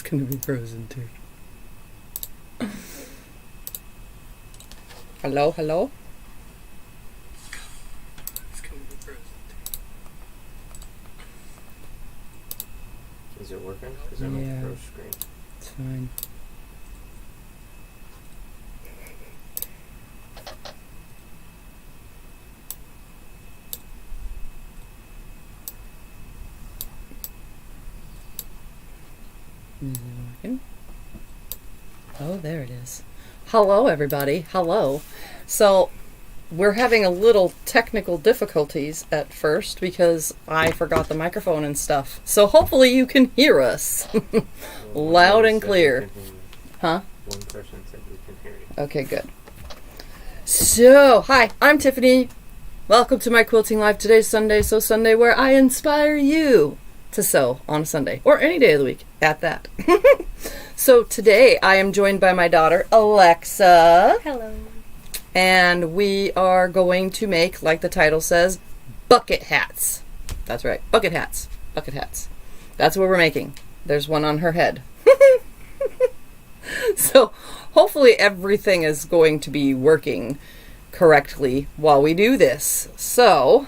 It's gonna be frozen too. Hello, hello? It's gonna be frozen too. Is it working? Because I'm on the froze screen. It's fine. Is it working? Oh, there it is. Hello, everybody. Hello. So, we're having a little technical difficulties at first because I forgot the microphone and stuff. So, hopefully you can hear us loud and clear. Huh? One person said we can hear you. Okay, good. So, hi, I'm Tiffany. Welcome to my Quilting Live. Today's Sunday, So Sunday, where I inspire you to sew on a Sunday, or any day of the week, at that. So today I am joined by my daughter, Alexa. Hello. And we are going to make, like the title says, bucket hats. That's right, bucket hats. Bucket hats. That's what we're making. There's one on her head. So hopefully everything is going to be working correctly while we do this. So,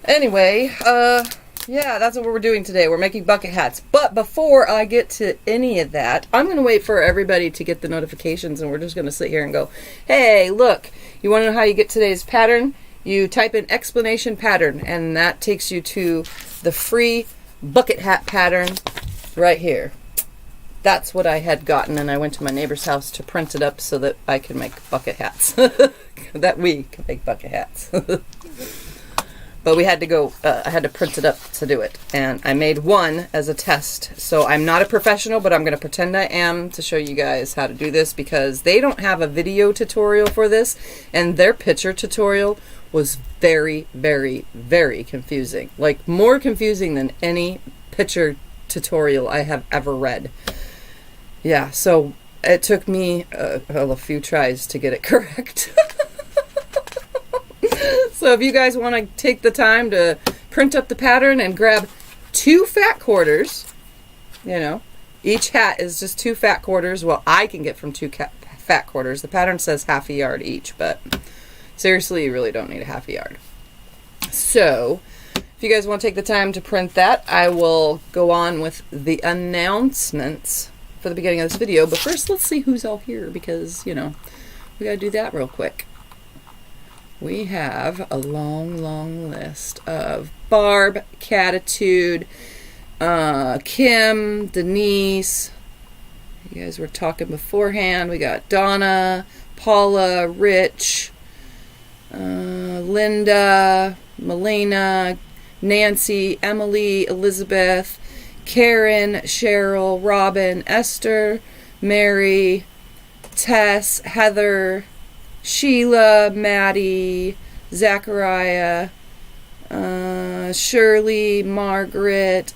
anyway, yeah, that's what we're doing today. We're making bucket hats. But before I get to any of that, I'm going to wait for everybody to get the notifications, and we're just going to sit here and go, hey, look, you want to know how you get today's pattern? You type in explanation pattern, and that takes you to the free bucket hat pattern right here. That's what I had gotten, and I went to my neighbor's house to print it up so that I can make bucket hats. That we can make bucket hats. But we had to go, I had to print it up to do it. And I made one as a test. So I'm not a professional, but I'm going to pretend I am to show you guys how to do this because they don't have a video tutorial for this. And their picture tutorial was very, very, very confusing. Like more confusing than any picture tutorial I have ever read. Yeah, so it took me a few tries to get it correct. So if you guys want to take the time to print up the pattern and grab 2 fat quarters, you know, each hat is just 2 fat quarters. Well, I can get from 2 fat quarters. The pattern says half a yard each, but seriously, you really don't need a half a yard. So if you guys want to take the time to print that, I will go on with the announcements for the beginning of this video. But first, let's see who's all here because, you know, we got to do that real quick. We have a long, long list of Barb, Catitude, Kim, Denise. You guys were talking beforehand. We got Donna, Paula, Rich, Linda, Melina, Nancy, Emily, Elizabeth, Karen, Cheryl, Robin, Esther, Mary, Tess, Heather, Sheila, Maddie, Zachariah, Shirley, Margaret,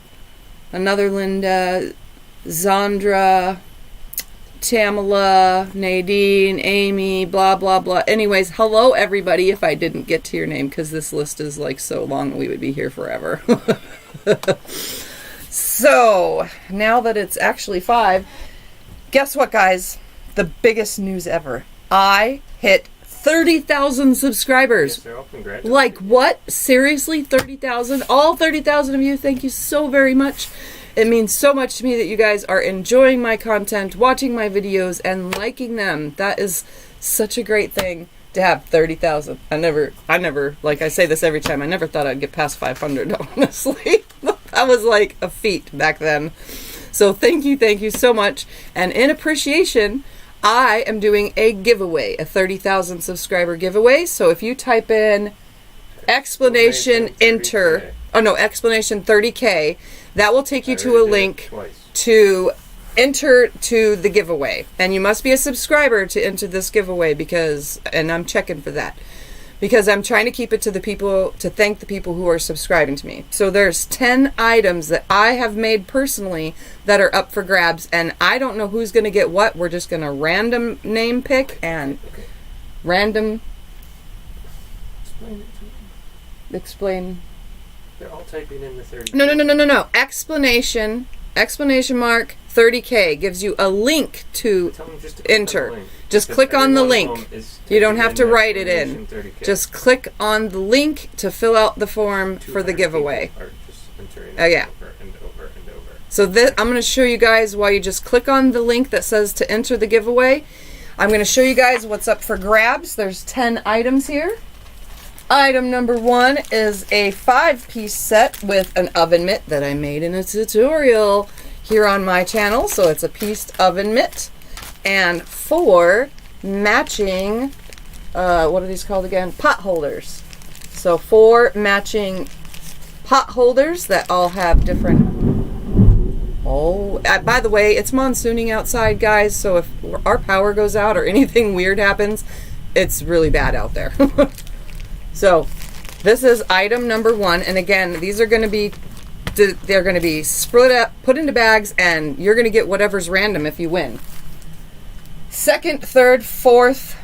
another Linda, Zandra, Tamala, Nadine, Amy, blah, blah, blah. Anyways, hello everybody if I didn't get to your name because this list is like so long we would be here forever. So, now that it's actually 5, guess what guys? The biggest news ever. I hit 30,000 subscribers. Yes, like what? Seriously? 30,000? All 30,000 of you, thank you so very much. It means so much to me that you guys are enjoying my content, watching my videos, and liking them. That is such a great thing to have 30,000. I never, like I say this every time, I never thought I'd get past 500, honestly. That was like a feat back then. So thank you so much. And in appreciation, I am doing a giveaway, a 30,000 subscriber giveaway. So if you type in explanation 30K, that will take you to a link to enter to the giveaway. And you must be a subscriber to enter this giveaway because, and I'm checking for that, because I'm trying to keep it to the people, to thank the people who are subscribing to me. So there's 10 items that I have made personally that are up for grabs, and I don't know who's going to get what. We're just going to random name pick and random explain. They're all typing in the 30. No. Explanation exclamation mark 30K gives you a link to Tell them just to enter. Just click on the link. You don't have to write it in. 30K. Just click on the link to fill out the form for the giveaway. Are just entering Yeah. over and over and over. So I'm going to show you guys while you just click on the link that says to enter the giveaway. I'm going to show you guys what's up for grabs. There's 10 items here. Item number 1 is a 5-piece set with an oven mitt that I made in a tutorial here on my channel. So it's a pieced oven mitt and 4 matching, what are these called again? Pot holders. So 4 matching pot holders that all have different... Oh, by the way, it's monsooning outside, guys, so if our power goes out or anything weird happens, it's really bad out there. So, this is item number 1, and again, these are going to be, they're going to be split up, put into bags, and you're going to get whatever's random if you win. 2nd, 3rd, 4th,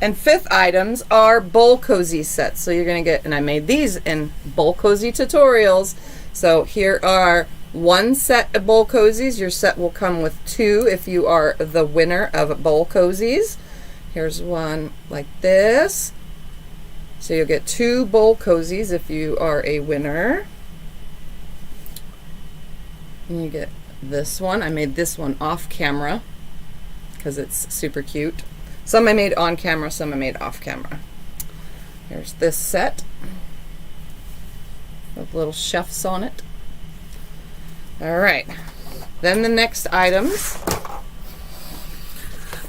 and 5th items are bowl cozy sets. So you're going to get, and I made these in bowl cozy tutorials. So here are 1 set of bowl cozies. Your set will come with 2 if you are the winner of bowl cozies. Here's one like this. So you'll get 2 bowl cozies if you are a winner. And you get this one. I made this one off camera because it's super cute. Some I made on camera, some I made off camera. Here's this set with little chefs on it. All right, then the next items.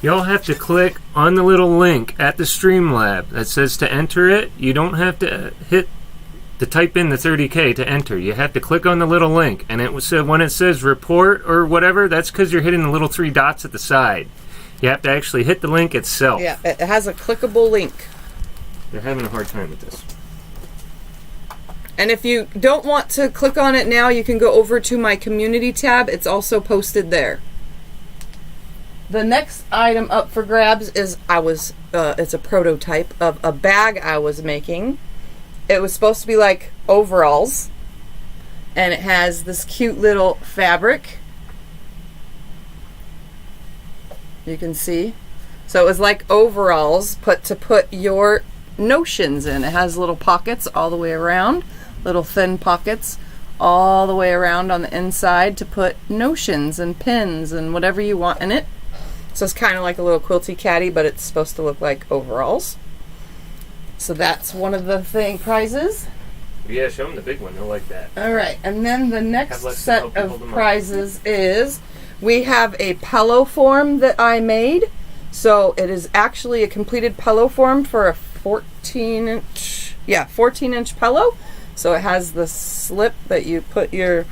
Y'all have to click on the little link at the Streamlab that says to enter it. You don't have to type in the 30K to enter. You have to click on the little link, and it was when it says report or whatever, that's because you're hitting the little 3 dots at the side. You have to actually hit the link itself. Yeah, it has a clickable link. They're having a hard time with this. And if you don't want to click on it now, you can go over to my community tab. It's also posted there. The next item up for grabs is it's a prototype of a bag I was making. It was supposed to be like overalls, and it has this cute little fabric. You can see. So it was like overalls to put your notions in. It has little pockets all the way around, little thin pockets all the way around on the inside to put notions and pins and whatever you want in it. So it's kind of like a little quilty caddy, but it's supposed to look like overalls. So that's one of the prizes. Yeah, show them the big one. They'll like that. All right, and then the next set of prizes is we have a pillow form that I made. So it is actually a completed pillow form for a 14-inch pillow. So it has the slip that you put your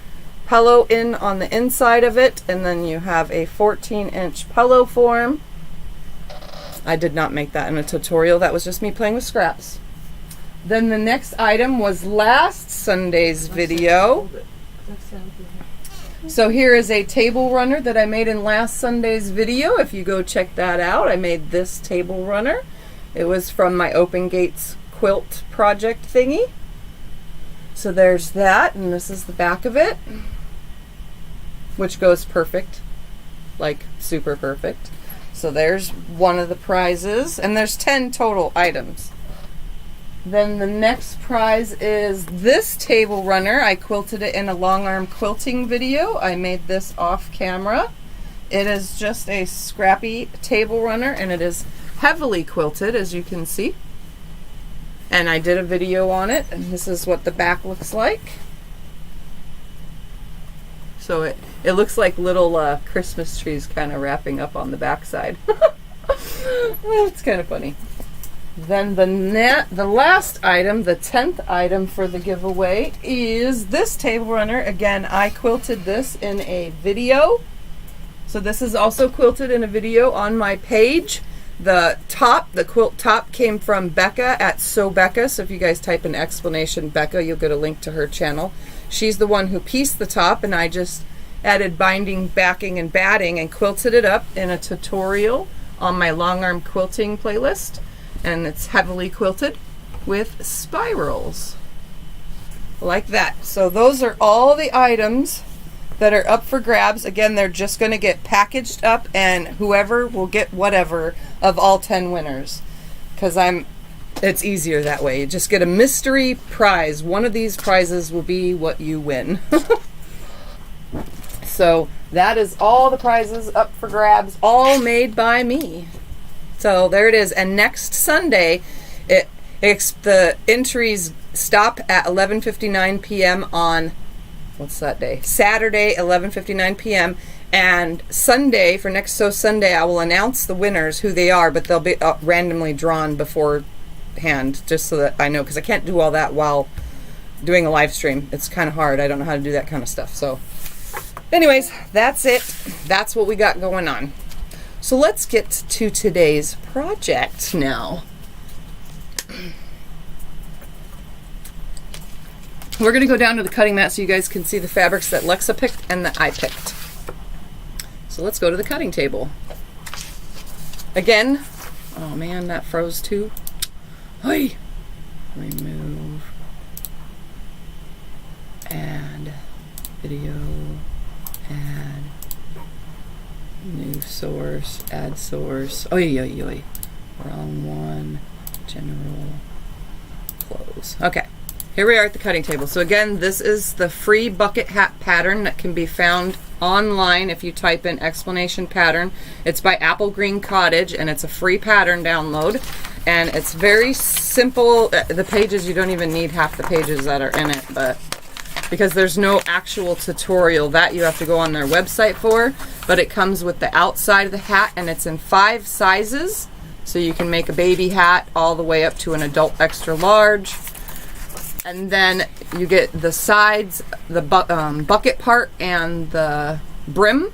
pillow in on the inside of it, and then you have a 14-inch pillow form. I did not make that in a tutorial. That was just me playing with scraps. Then the next item was last Sunday's video. So here is a table runner that I made in last Sunday's video. If you go check that out, I made this table runner. It was from my Open Gates quilt project thingy. So there's that, and this is the back of it, which goes perfect, like super perfect. So there's one of the prizes, and there's 10 total items. Then the next prize is this table runner. I quilted it in a long arm quilting video. I made this off camera. It is just a scrappy table runner, and it is heavily quilted, as you can see. And I did a video on it, and this is what the back looks like. So it looks like little Christmas trees kind of wrapping up on the backside. Well, it's kind of funny. Then the last item, the 10th item for the giveaway, is this table runner. Again, I quilted this in a video. So this is also quilted in a video on my page. The top, the quilt top, came from Becca at Sew Becca. So if you guys type in explanation Becca, you'll get a link to her channel. She's the one who pieced the top, and I just added binding, backing, and batting and quilted it up in a tutorial on my long arm quilting playlist. And it's heavily quilted with spirals like that. So those are all the items that are up for grabs. Again, they're just going to get packaged up, and whoever will get whatever of all 10 winners. Because it's easier that way. You just get a mystery prize. One of these prizes will be what you win. So that is all the prizes up for grabs, all made by me. So there it is. And next Sunday, the entries stop at 11:59 p.m. on, what's that day? Saturday, 11:59 p.m. And Sunday, for next So Sunday, I will announce the winners, who they are, but they'll be randomly drawn beforehand, just so that I know, because I can't do all that while doing a live stream. It's kind of hard. I don't know how to do that kind of stuff. So anyways, that's it. That's what we got going on. So let's get to today's project now. We're going to go down to the cutting mat so you guys can see the fabrics that Lexa picked and that I picked. So let's go to the cutting table. Again, oh man, that froze too. Hey, remove, add, video, add, new source, add source. Oi. Wrong one, general, close. Okay. Here we are at the cutting table. So again, this is the free bucket hat pattern that can be found online if you type in explanation pattern. It's by Apple Green Cottage, and it's a free pattern download. And it's very simple. The pages, you don't even need half the pages that are in it, but because there's no actual tutorial, that you have to go on their website for. But it comes with the outside of the hat, and it's in 5 sizes. So you can make a baby hat all the way up to an adult extra large. And then you get the sides, the bucket part, and the brim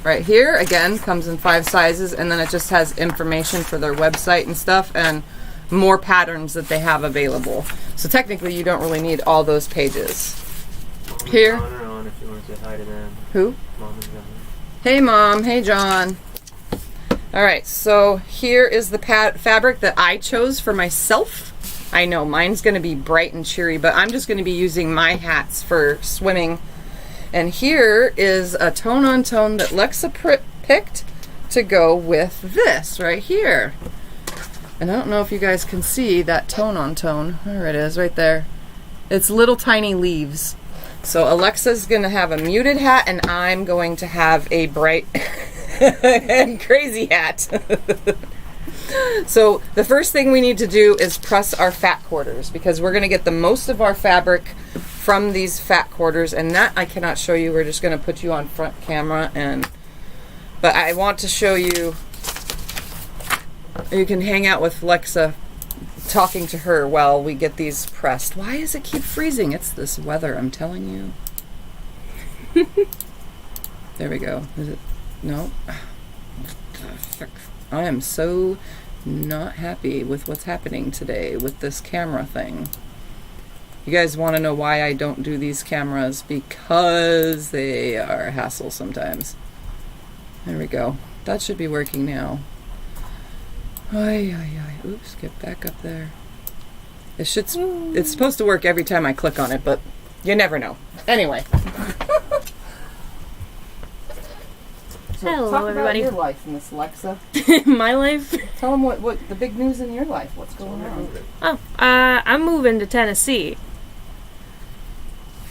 right here. Again, comes in 5 sizes, and then it just has information for their website and stuff, and more patterns that they have available. So technically, you don't really need all those pages. Here. On if you want to say hi to them. Who? Mom and John. Hey, Mom. Hey, John. All right. So here is the fabric that I chose for myself. I know mine's going to be bright and cheery, but I'm just going to be using my hats for swimming. And here is a tone-on-tone that Lexa picked to go with this right here. And I don't know if you guys can see that tone-on-tone. There it is, right there. It's little tiny leaves. So Alexa's going to have a muted hat, and I'm going to have a bright and crazy hat. So the first thing we need to do is press our fat quarters, because we're going to get the most of our fabric from these fat quarters, and that I cannot show you. We're just going to put you on front camera, but I want to show you. You can hang out with Lexa talking to her while we get these pressed. Why does it keep freezing? It's this weather, I'm telling you. There we go. Is it? No. I am so not happy with what's happening today with this camera thing. You guys want to know why I don't do these cameras? Because they are a hassle sometimes. There we go. That should be working now. Oops, get back up there. It's supposed to work every time I click on it, but you never know. Anyway. So hello, talk everybody. about your life, Miss Lexa. My life? Tell them what the big news in your life. What's going on? Oh, I'm moving to Tennessee.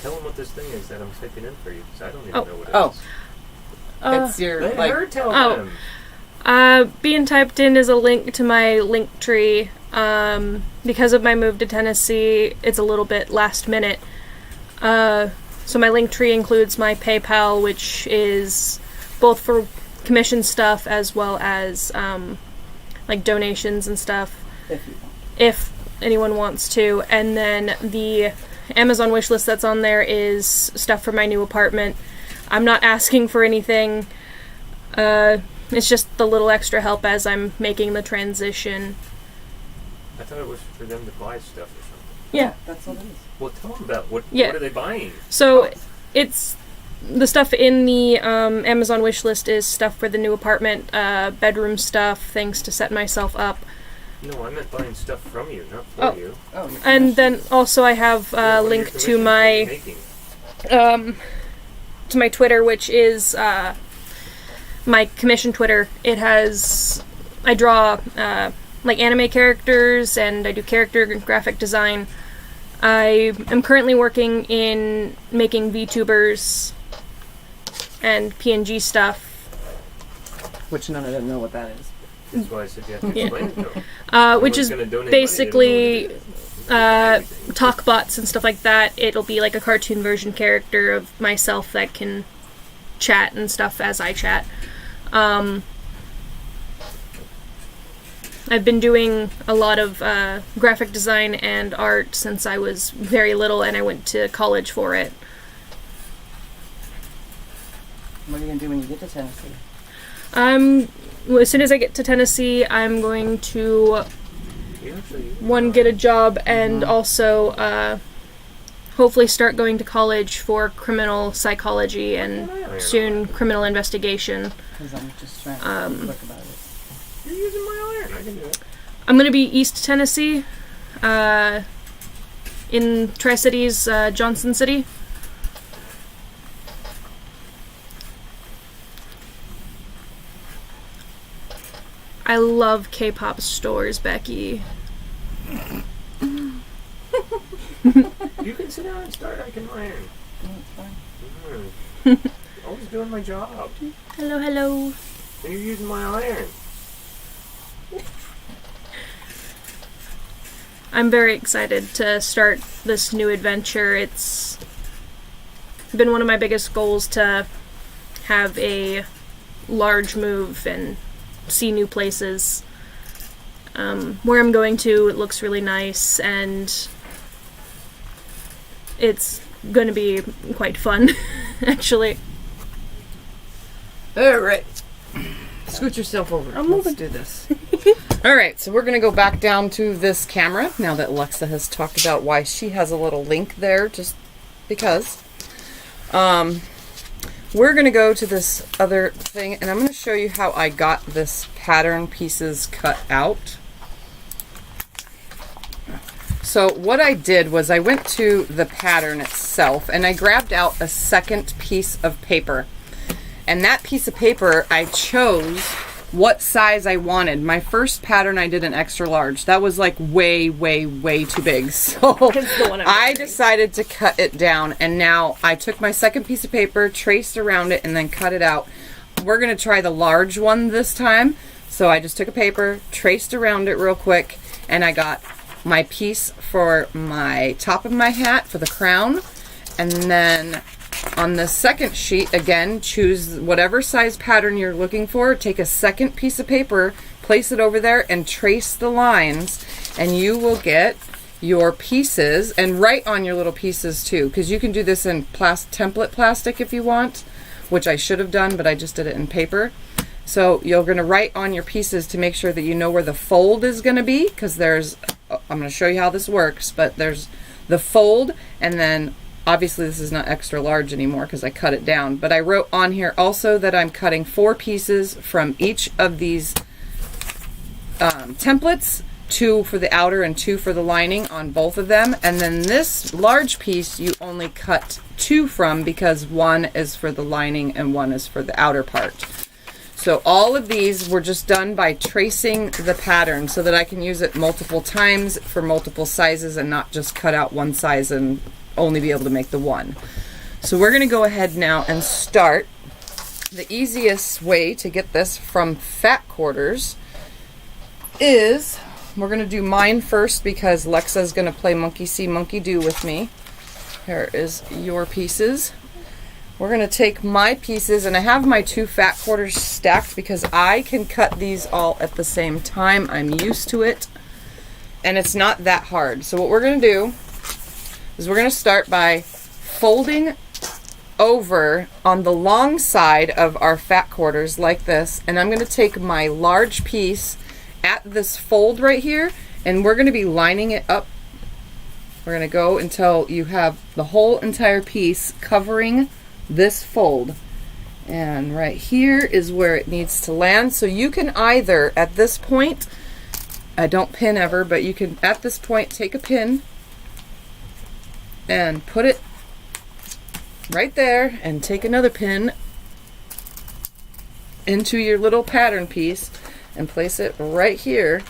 Tell them what this thing is that I'm typing in for you, because I don't even know what it is. It's your Let her tell them. Being typed in is a link to my link tree. Because of my move to Tennessee, it's a little bit last minute. So my link tree includes my PayPal, which is both for commission stuff as well as like donations and stuff, if anyone wants to. And then the Amazon wish list that's on there is stuff for my new apartment. I'm not asking for anything. It's just the little extra help as I'm making the transition. I thought it was for them to buy stuff or something. Yeah, that's what it is. Well, tell them about what are they buying? So it's the stuff in the Amazon wish list is stuff for the new apartment, bedroom stuff, things to set myself up. No, I meant buying stuff from you, not for you. Oh, and then also I have a link to my to my Twitter, which is my commission Twitter. It has, I draw like anime characters, and I do character and graphic design. I am currently working in making VTubers and PNG stuff. Which none of them know what that is. That's why I said you have to explain it to them. Which is basically talk bots and stuff like that. It'll be like a cartoon version character of myself that can chat and stuff as I chat. I've been doing a lot of graphic design and art since I was very little, and I went to college for it. What are you going to do when you get to Tennessee? As soon as I get to Tennessee, I'm going to get a job and also hopefully start going to college for criminal psychology and soon criminal investigation. Because I'm just trying to be quick about it. You're using my iron. I can do it. I'm going to be East Tennessee, in Tri-Cities, Johnson City. I love K-pop stores, Becky. You can sit down and start. I can iron. I was doing my job. Hello, hello. And you're using my iron. I'm very excited to start this new adventure. It's been one of my biggest goals to have a large move and see new places. Where I'm going to, it looks really nice, and it's going to be quite fun, actually. Alright. Scoot yourself over. I'm Let's moving. do this. Alright, so we're going to go back down to this camera now that Lexa has talked about why she has a little link there, just because. We're going to go to this other thing, and I'm going to show you how I got this pattern pieces cut out. So what I did was I went to the pattern itself, and I grabbed out a second piece of paper. And that piece of paper, I chose what size I wanted. My first pattern, I did an extra large. That was like way, way, way too big. So I decided to cut it down. And now I took my second piece of paper, traced around it, and then cut it out. We're going to try the large one this time. So I just took a paper, traced around it real quick, and I got my piece for my top of my hat for the crown. And then on the second sheet, again, choose whatever size pattern you're looking for. Take a second piece of paper, place it over there, and trace the lines, and you will get your pieces. And write on your little pieces too, because you can do this in template plastic if you want, which I should have done, but I just did it in paper. So you're going to write on your pieces to make sure that you know where the fold is going to be, because there's, I'm going to show you how this works, but there's the fold, and then obviously this is not extra large anymore because I cut it down, but I wrote on here also that I'm cutting 4 pieces from each of these templates, 2 for the outer and 2 for the lining on both of them. And then this large piece you only cut 2 from because 1 is for the lining and 1 is for the outer part. So all of these were just done by tracing the pattern so that I can use it multiple times for multiple sizes and not just cut out one size and only be able to make the one. So we're going to go ahead now and start. The easiest way to get this from fat quarters is, we're going to do mine first because Lexa's going to play monkey see, monkey do with me. Here is your pieces. We're going to take my pieces, and I have my 2 fat quarters stacked because I can cut these all at the same time. I'm used to it, and it's not that hard. So what we're going to do is we're going to start by folding over on the long side of our fat quarters like this, and I'm going to take my large piece at this fold right here, and we're going to be lining it up. We're going to go until you have the whole entire piece covering this fold, and right here is where it needs to land. So you can either at this point, I don't pin ever, but you can at this point take a pin and put it right there and take another pin into your little pattern piece and place it right here.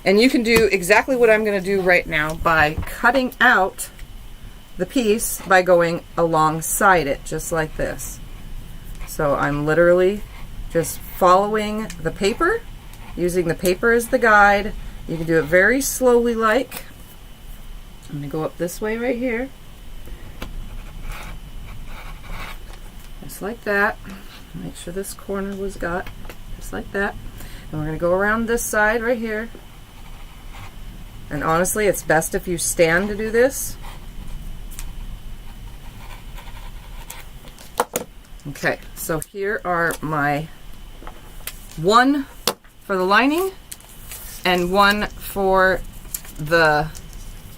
And you can do exactly what I'm going to do right now by cutting out the piece by going alongside it, just like this. So I'm literally just following the paper, using the paper as the guide. You can do it very slowly like. I'm going to go up this way right here. Just like that. Make sure this corner was got, just like that. And we're going to go around this side right here. And honestly, it's best if you stand to do this. Okay, so here are my one for the lining and one for the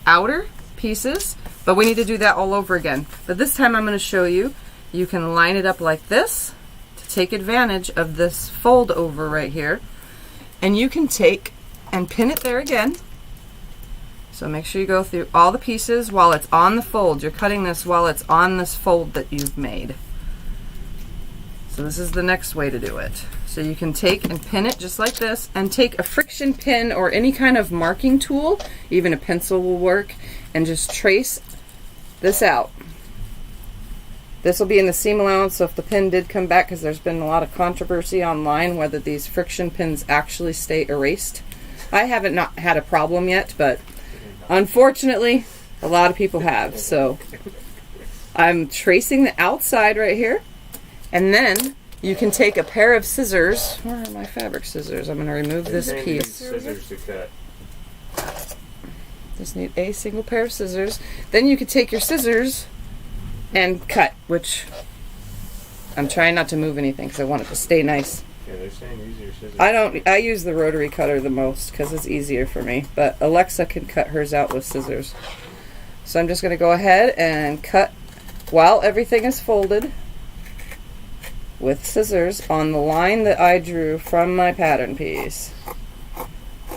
outer pieces, but we need to do that all over again. But this time I'm going to show you, you can line it up like this to take advantage of this fold over right here, and you can take and pin it there again. So make sure you go through all the pieces while it's on the fold. You're cutting this while it's on this fold that you've made. So this is the next way to do it. So you can take and pin it just like this, and take a friction pin or any kind of marking tool, even a pencil will work, and just trace this out. This will be in the seam allowance, so if the pin did come back, because there's been a lot of controversy online whether these friction pins actually stay erased. I haven't not had a problem yet, but unfortunately a lot of people have. So I'm tracing the outside right here. And then you can take a pair of scissors. Where are my fabric scissors? I'm going to remove this piece. Scissors to cut. Just need a single pair of scissors. Then you can take your scissors and cut, which I'm trying not to move anything because I want it to stay nice. Yeah, they're saying use your scissors. I use the rotary cutter the most because it's easier for me, but Alexa can cut hers out with scissors. So I'm just going to go ahead and cut while everything is folded with scissors on the line that I drew from my pattern piece.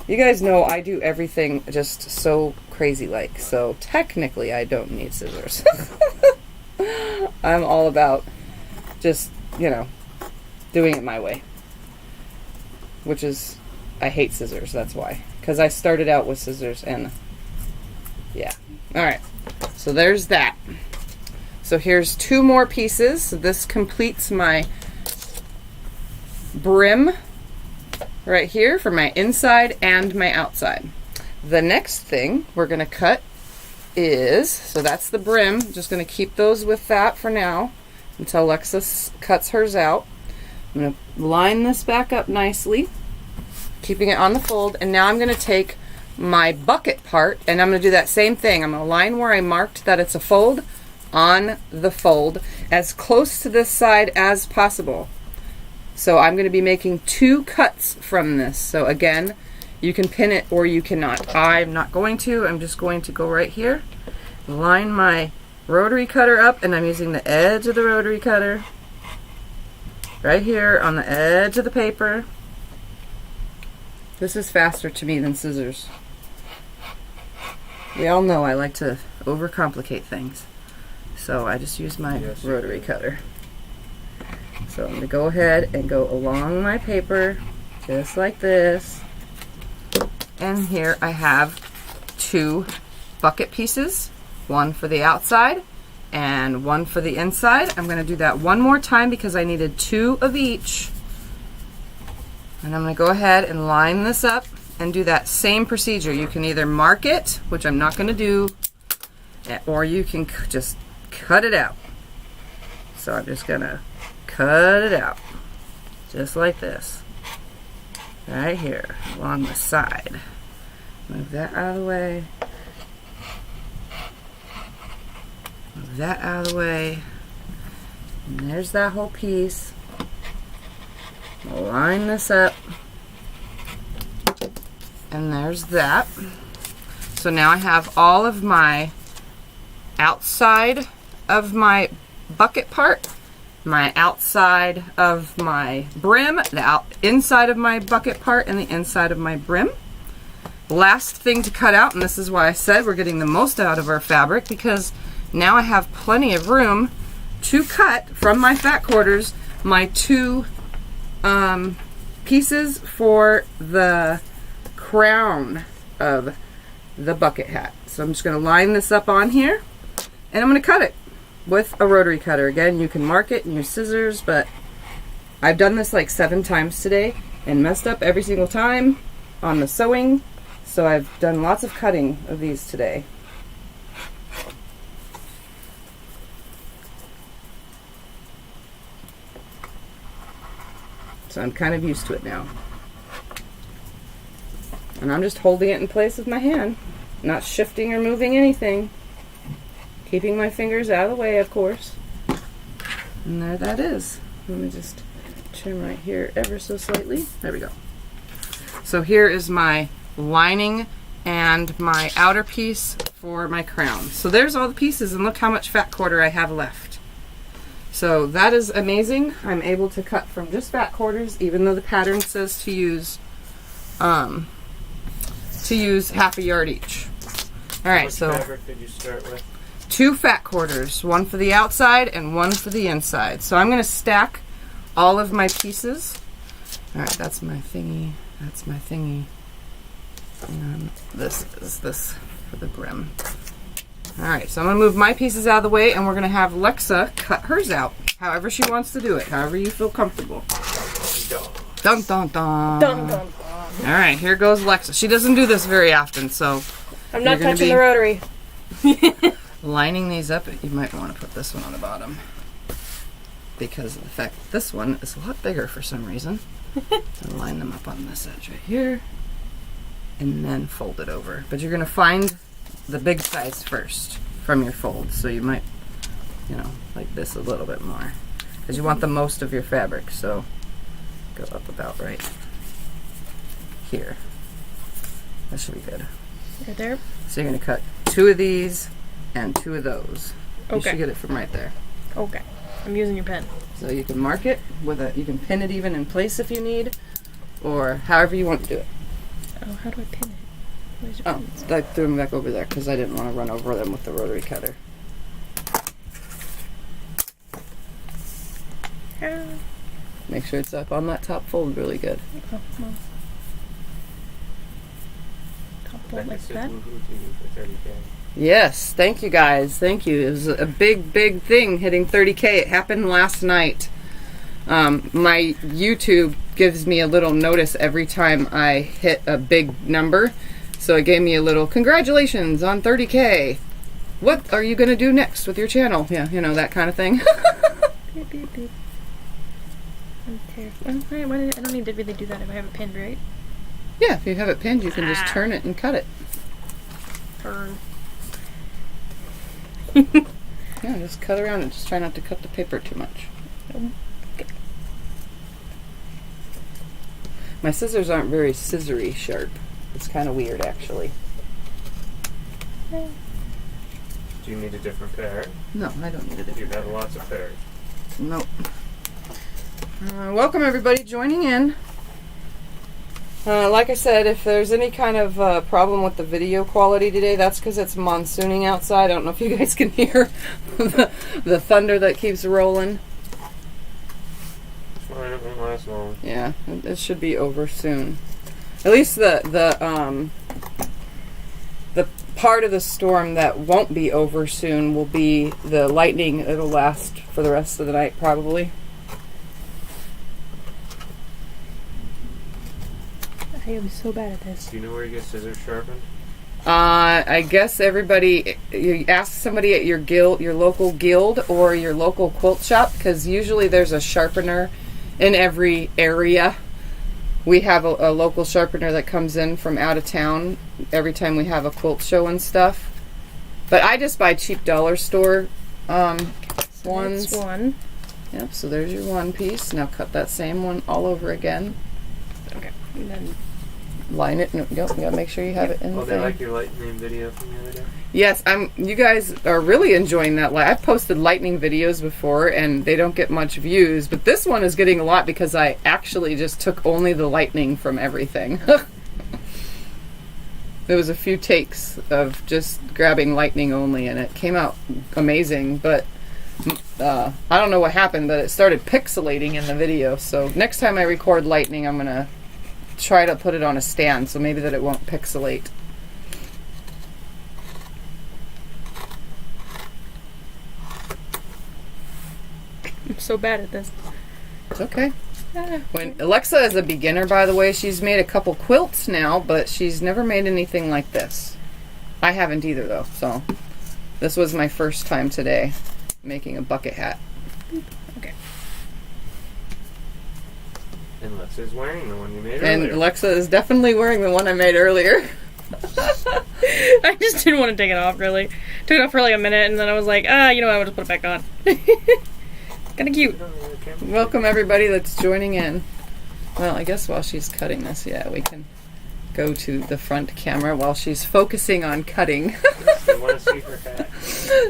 You guys know I do everything just so crazy like, so technically I don't need scissors. I'm all about just, you know, doing it my way. Which is, I hate scissors, that's why. Because I started out with scissors and, yeah. Alright, so there's that. So here's two more pieces. So this completes my brim right here for my inside and my outside. The next thing we're going to cut is, so that's the brim. Just going to keep those with that for now until Alexis cuts hers out. I'm going to line this back up nicely, keeping it on the fold, and now I'm going to take my bucket part and I'm going to do that same thing. I'm going to line where I marked that it's a fold on the fold as close to this side as possible. So I'm going to be making two cuts from this. So again, you can pin it or you cannot. I'm not going to. I'm just going to go right here, line my rotary cutter up, and I'm using the edge of the rotary cutter right here on the edge of the paper. This is faster to me than scissors. We all know I like to overcomplicate things. So I just use my rotary cutter. So I'm going to go ahead and go along my paper just like this. And here I have two bucket pieces, one for the outside and one for the inside. I'm going to do that one more time because I needed two of each. And I'm going to go ahead and line this up and do that same procedure. You can either mark it, which I'm not going to do, or you can just cut it out. So I'm just going to cut it out just like this right here along the side. Move that out of the way. Move that out of the way. And there's that whole piece. Line this up. And there's that. So now I have all of my outside of my bucket part, my outside of my brim, the inside of my bucket part, and the inside of my brim. Last thing to cut out, and this is why I said we're getting the most out of our fabric, because Now I have plenty of room to cut from my fat quarters my 2 pieces for the crown of the bucket hat. So I'm just going to line this up on here, and I'm going to cut it with a rotary cutter. Again, you can mark it in your scissors, but I've done this like 7 times today and messed up every single time on the sewing, so I've done lots of cutting of these today. So I'm kind of used to it now. And I'm just holding it in place with my hand, not shifting or moving anything. Keeping my fingers out of the way, of course. And there that is. Let me just trim right here ever so slightly. There we go. So here is my lining and my outer piece for my crown. So there's all the pieces, and look how much fat quarter I have left. So that is amazing. I'm able to cut from just fat quarters, even though the pattern says to use half a yard each. All right, so fabric did you start with? 2 fat quarters, one for the outside and one for the inside. So I'm going to stack all of my pieces. All right, that's my thingy. That's my thingy. And this is this for the brim. All right, so I'm going to move my pieces out of the way, and we're going to have Lexa cut hers out, however she wants to do it, however you feel comfortable. Dun, dun, dun. Dun, dun, dun. All right, here goes Lexa. She doesn't do this very often, so I'm not touching the rotary. lining these up. You might want to put this one on the bottom because of the fact that this one is a lot bigger for some reason. So line them up on this edge right here, and then fold it over. But you're going to find the big size first from your folds, so you might, like this a little bit more because you want the most of your fabric. So go up about right here. That should be good. Right there. So you're going to cut 2 of these and 2 of those. You Okay. should get it from right there. Okay. I'm using your pen. So you can mark it with you can pin it even in place if you need, or however you want to do it. Oh, how do I pin it? Where's your Oh, pins? I threw them back over there because I didn't want to run over them with the rotary cutter. Ah. Make sure it's up on that top fold really good. Oh, well. Top fold like that. Yes, thank you guys. Thank you. It was a big, big thing hitting 30K. It happened last night. My YouTube gives me a little notice every time I hit a big number. So it gave me a little congratulations on 30K. What are you going to do next with your channel? Yeah, that kind of thing. Beep, beep, beep. Okay. I don't need to really do that if I have it pinned, right? Yeah, if you have it pinned, you can just turn it and cut it. Turn. Yeah, just cut around and just try not to cut the paper too much. Okay. My scissors aren't very scissory sharp. It's kind of weird, actually. Do you need a different pair? No, I don't need it. You have lots of pairs. Nope. Welcome everybody joining in. Like I said, if there's any kind of problem with the video quality today, that's because it's monsooning outside. I don't know if you guys can hear the thunder that keeps rolling. Fine, it won't last long. Yeah, it should be over soon. At least the part of the storm that won't be over soon will be the lightning. It'll last for the rest of the night probably. I am so bad at this. Do you know where you get scissors sharpened? I guess you ask somebody at your guild, your local guild, or your local quilt shop, because usually there's a sharpener in every area. We have a local sharpener that comes in from out of town every time we have a quilt show and stuff. But I just buy cheap dollar store ones. That's one. Yep, so there's your one piece. Now cut that same one all over again. Okay. And then Line it. No, you gotta make sure you have it in the Oh, they thing. like your lightning video from the other day? Yes, you guys are really enjoying that. I've posted lightning videos before and they don't get much views, but this one is getting a lot because I actually just took only the lightning from everything. There was a few takes of just grabbing lightning only, and it came out amazing, but I don't know what happened, but it started pixelating in the video. So next time I record lightning, I'm going to try to put it on a stand, so maybe that it won't pixelate. I'm so bad at this. It's okay. When Alexa is a beginner, by the way, she's made a couple quilts now, but she's never made anything like this. I haven't either, though, so this was my first time today making a bucket hat. Okay. And Alexa's wearing the one you made And earlier. Alexa is definitely wearing the one I made earlier. I just didn't want to take it off, really. Took it off for like a minute, and then I was like, you know what, I'll just put it back on. Kinda cute. Welcome everybody that's joining in. Well, I guess while she's cutting this, yeah, we can go to the front camera while she's focusing on cutting. I want to see her hat.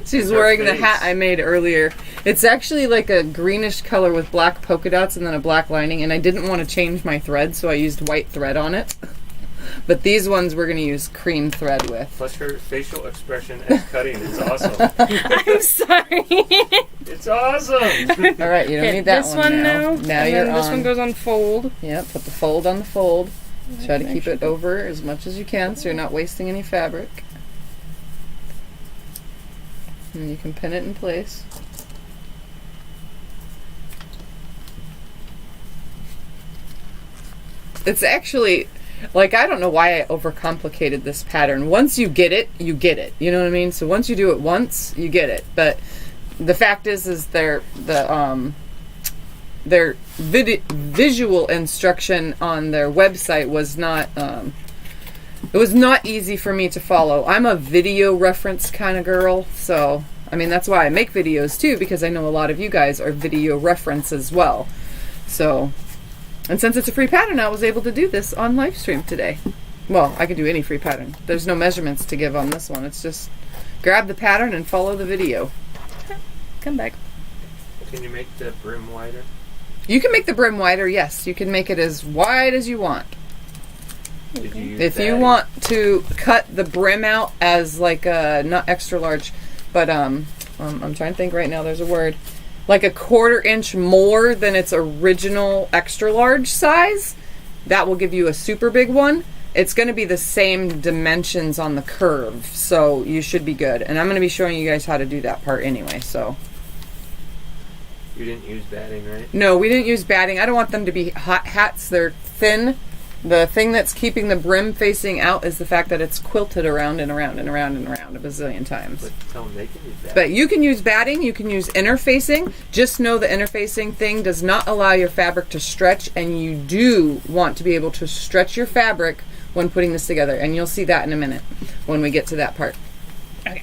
She's Her wearing the face. hat I made earlier. It's actually like a greenish color with black polka dots and then a black lining, and I didn't want to change my thread, so I used white thread on it. But these ones we're going to use cream thread with. Plus her facial expression as cutting is awesome. I'm sorry. It's awesome! All right, you don't Hit need that this one now. and Now you're then this on. one goes on fold. Yeah, put the fold on the fold. Try to keep it over as much as you can so you're not wasting any fabric. And you can pin it in place. It's actually, like, I don't know why I overcomplicated this pattern. Once you get it, you get it. You know what I mean? So once you do it once, you get it. But the fact is their visual instruction on their website was not, it was not easy for me to follow. I'm a video reference kind of girl, so, I mean, that's why I make videos too, because I know a lot of you guys are video reference as well. So, and since it's a free pattern, I was able to do this on live stream today. Well, I could do any free pattern. There's no measurements to give on this one. It's just grab the pattern and follow the video. Come back. Can you make the brim wider? You can make the brim wider, yes. You can make it as wide as you want. Did you use If you batting? want to cut the brim out as like a, not extra large, but I'm trying to think right now, there's a word. Like a 1/4 inch more than its original extra large size, that will give you a super big one. It's going to be the same dimensions on the curve, so you should be good. And I'm going to be showing you guys how to do that part anyway, so. You didn't use batting, right? No, we didn't use batting. I don't want them to be hot hats. They're thin. The thing that's keeping the brim facing out is the fact that it's quilted around and around and around and around a bazillion times. But tell them they can use batting. But you can use batting, you can use interfacing. Just know the interfacing thing does not allow your fabric to stretch, and you do want to be able to stretch your fabric when putting this together. And you'll see that in a minute when we get to that part. Okay.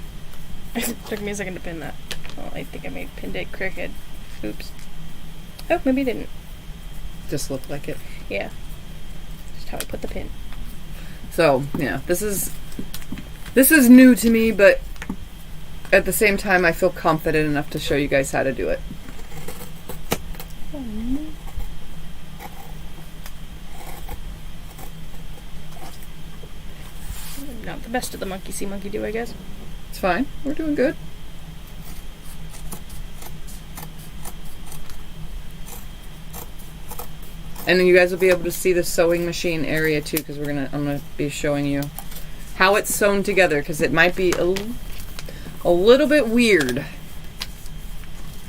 It took me a second to pin that. Oh, I think I may have pinned it crooked. Oops. Oh, maybe I didn't. Just look like it. Yeah. Just how I put the pin. So, yeah, this is new to me, but at the same time I feel confident enough to show you guys how to do it. Not the best of the monkey see, monkey do, I guess. It's fine. We're doing good. And then you guys will be able to see the sewing machine area too, because I'm gonna be showing you how it's sewn together, because it might be a little bit weird.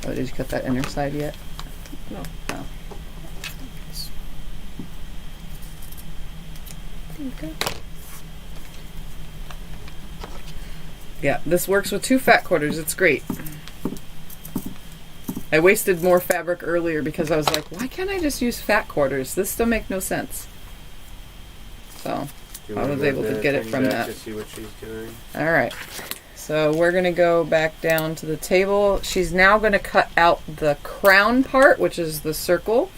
Oh, did you cut that inner side yet? No. Oh. Okay. Yeah, this works with 2 fat quarters. It's great. I wasted more fabric earlier because I was like, why can't I just use fat quarters? This still make no sense. So, Do you I wanna was move able to the get it thing from back that. to see what she's doing? alright. So we're going to go back down to the table. She's now going to cut out the crown part, which is the circle.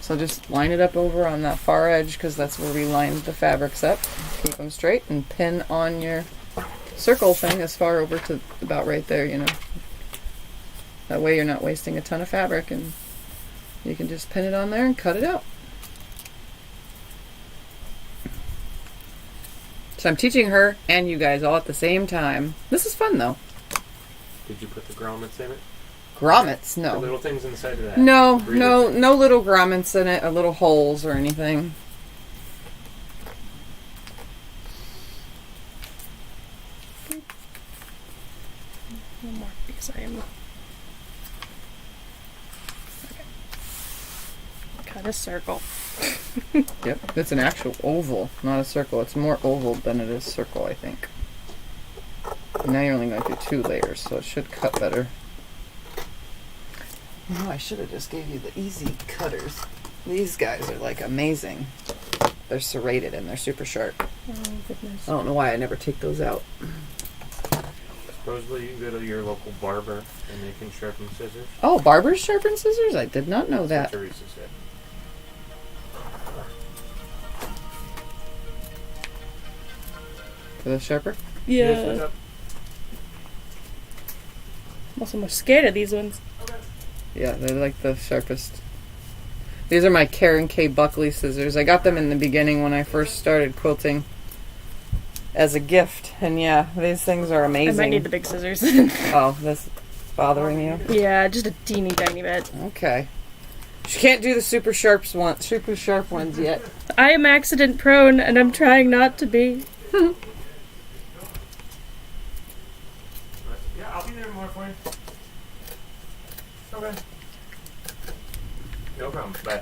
So just line it up over on that far edge, because that's where we lined the fabrics up. Keep them straight and pin on your circle thing as far over to about right there, you know. That way you're not wasting a ton of fabric, and you can just pin it on there and cut it out. So I'm teaching her and you guys all at the same time. This is fun though. Did you put the grommets in it? Grommets? The No. little things inside of that? No, Breather no, thing. no little grommets in it, or little holes or anything. One more because I am. Okay. Cut a circle. Yep, it's an actual oval, not a circle. It's more oval than it is circle, I think. Now you're only going to do 2 layers, so it should cut better. Oh, I should have just gave you the easy cutters. These guys are like amazing. They're serrated and they're super sharp. Oh, goodness. I don't know why I never take those out. Supposedly you can go to your local barber and they can sharpen scissors. Oh, barbers sharpen scissors? I did not know That's that. what Teresa said. For the sharper? Yes, what's Yeah. up? I'm also more scared of these ones. Yeah, they're like the sharpest. These are my Karen K. Buckley scissors. I got them in the beginning when I first started quilting as a gift. And yeah, these things are I amazing. might need the big scissors. Oh, this bothering you? Yeah, just a teeny tiny bit. Okay. She can't do the super sharp ones yet. I am accident prone and I'm trying not to be. Yeah, I'll be there tomorrow for you. Okay. No problem. Bye.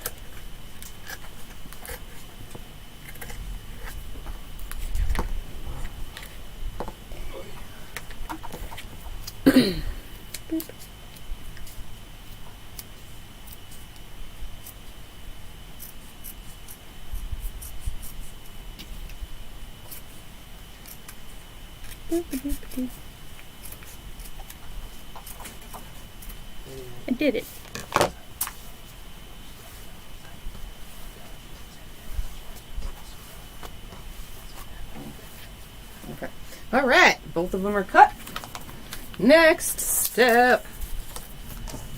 I did it. Okay. All right. Both of them are cut. Next step.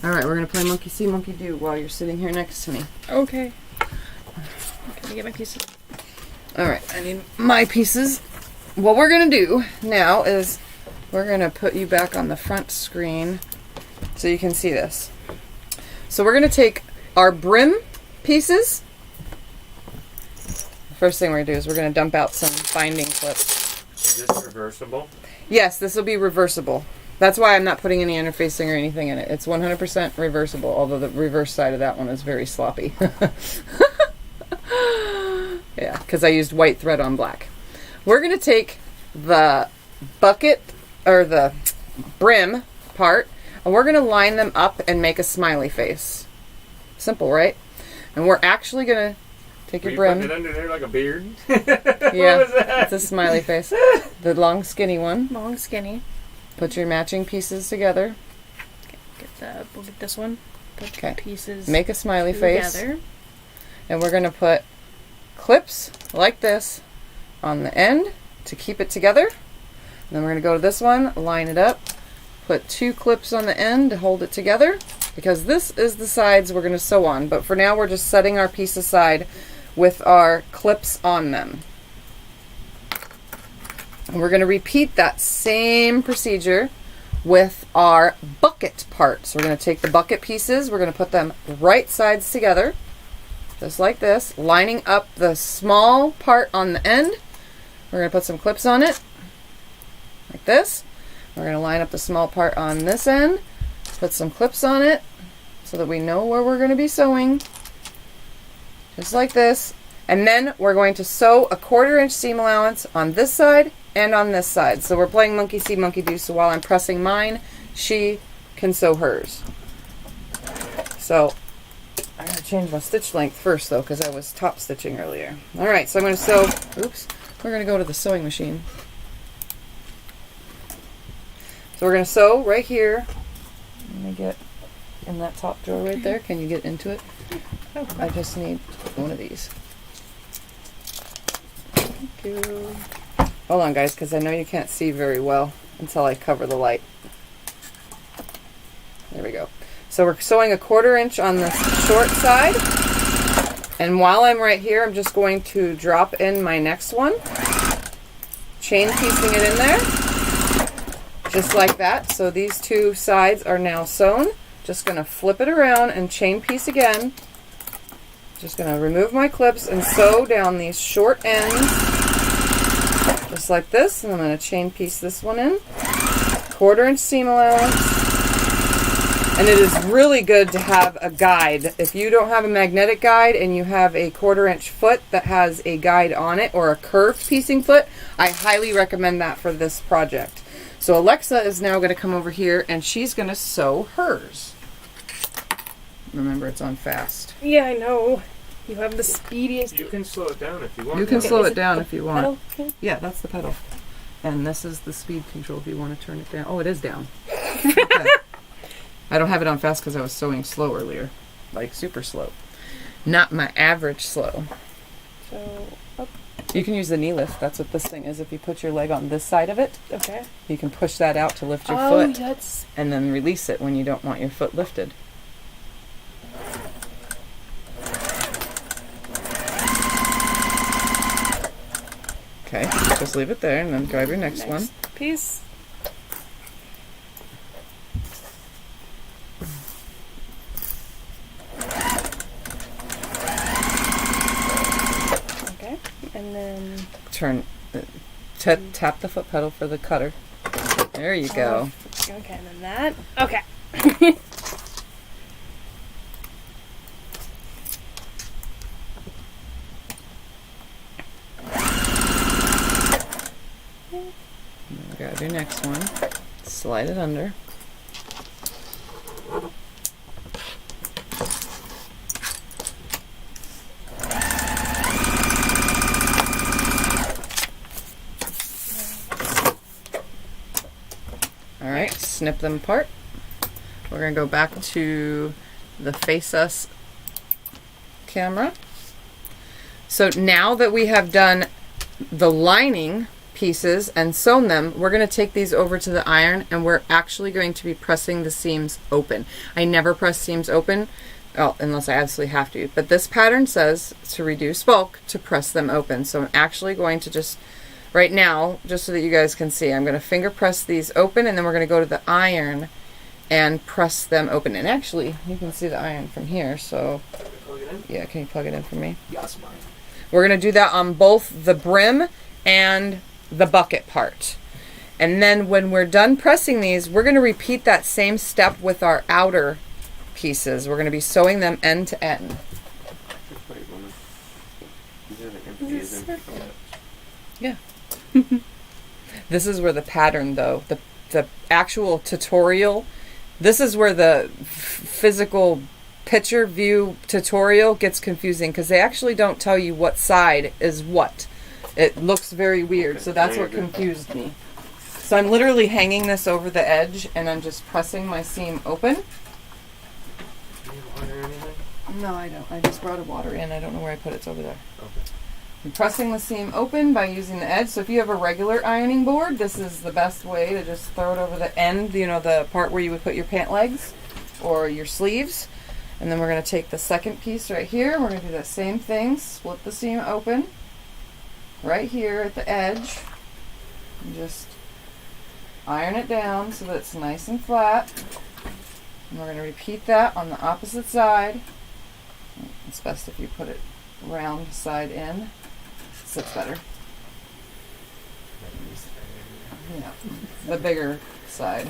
All right, we're going to play Monkey See, Monkey Do while you're sitting here next to me. Okay. Let me get my pieces. All right, I need my pieces. What we're going to do now is we're going to put you back on the front screen so you can see this. So we're going to take our brim pieces. The first thing we're going to do is we're going to dump out some binding clips. Is this reversible? Yes, this will be reversible. That's why I'm not putting any interfacing or anything in it. It's 100% reversible, although the reverse side of that one is very sloppy. Yeah, because I used white thread on black. We're going to take the bucket, or the brim part, and we're going to line them up and make a smiley face. Simple, right? And we're actually going to take Were your you brim. putting it under there like a beard? Yeah, What was that? it's a smiley face. The long skinny one. Long, skinny. Put your matching pieces together. We'll get this one. Put Okay. the pieces Make a smiley face. together. And we're going to put clips like this on the end to keep it together. And then we're going to go to this one, line it up, put 2 clips on the end to hold it together, because this is the sides we're going to sew on. But for now, we're just setting our piece aside with our clips on them. And we're going to repeat that same procedure with our bucket part. So we're going to take the bucket pieces, we're going to put them right sides together, just like this, lining up the small part on the end. We're going to put some clips on it, like this. We're going to line up the small part on this end, put some clips on it, so that we know where we're going to be sewing, just like this. And then we're going to sew a 1/4 inch seam allowance on this side and on this side. So we're playing Monkey See, Monkey Do, so while I'm pressing mine, she can sew hers. So I gotta change my stitch length first though, because I was top stitching earlier. Alright, so I'm gonna sew, oops, we're gonna go to the sewing machine. So we're gonna sew right here. Let me get in that top drawer right there. Can you get into it? Oh, I just need one of these. Thank you. Hold on guys, because I know you can't see very well until I cover the light. There we go. So we're sewing a 1/4 inch on the short side. And while I'm right here, I'm just going to drop in my next one. chain piecing it in there. Just like that. So these two sides are now sewn. Just going to flip it around and chain piece again. Just going to remove my clips and sew down these short ends. Just like this. And I'm going to chain piece this one in. 1/4 inch seam allowance. And it is really good to have a guide. If you don't have a magnetic guide and you have a 1/4 inch foot that has a guide on it or a curved piecing foot, I highly recommend that for this project. So Alexa is now going to come over here and she's going to sew hers. Remember, it's on fast. Yeah, I know. You have the speediest. You can slow it down if you want. You can Okay, slow is it down if you want. pedal? Okay. Yeah, that's the pedal. And this is the speed control if you want to turn it down. Oh, it is down. Okay. I don't have it on fast because I was sewing slow earlier. Like super slow. Not my average slow. So, up. You can use the knee lift. That's what this thing is. If you put your leg on this side of it, Okay. you can push that out to lift your Oh, foot that's. and then release it when you don't want your foot lifted. Okay, just leave it there and then grab your next one. Piece. Okay, and then. Turn, tap the foot pedal for the cutter. There you go. Okay, and then that. Okay. Grab your next one. Slide it under. Alright, snip them apart. We're going to go back to the Face Us camera. So now that we have done the lining pieces and sewn them, we're going to take these over to the iron and we're actually going to be pressing the seams open. I never press seams open, well, unless I absolutely have to, but this pattern says to reduce bulk to press them open. So I'm actually going to just, right now, just so that you guys can see, I'm going to finger press these open and then we're going to go to the iron and press them open. And actually, you can see the iron from here, so yeah, can you plug it in for me? Yes, mine. We're going to do that on both the brim and the bucket part. And then when we're done pressing these, we're going to repeat that same step with our outer pieces. We're going to be sewing them end to end. Yeah. This is where the pattern, though, the actual tutorial, this is where the physical picture view tutorial gets confusing because they actually don't tell you what side is what. It looks very weird, so that's what confused me. So I'm literally hanging this over the edge and I'm just pressing my seam open. No, I don't. I just brought a water in. I don't know where I put it. It's over there. Okay. I'm pressing the seam open by using the edge. So if you have a regular ironing board, this is the best way to just throw it over the end, you know, the part where you would put your pant legs or your sleeves. And then we're going to take the second piece right here. We're going to do the same thing. Split the seam open right here at the edge. And just iron it down so that it's nice and flat. And we're going to repeat that on the opposite side. It's best if you put it round side in. It sits better. Yeah, the bigger side.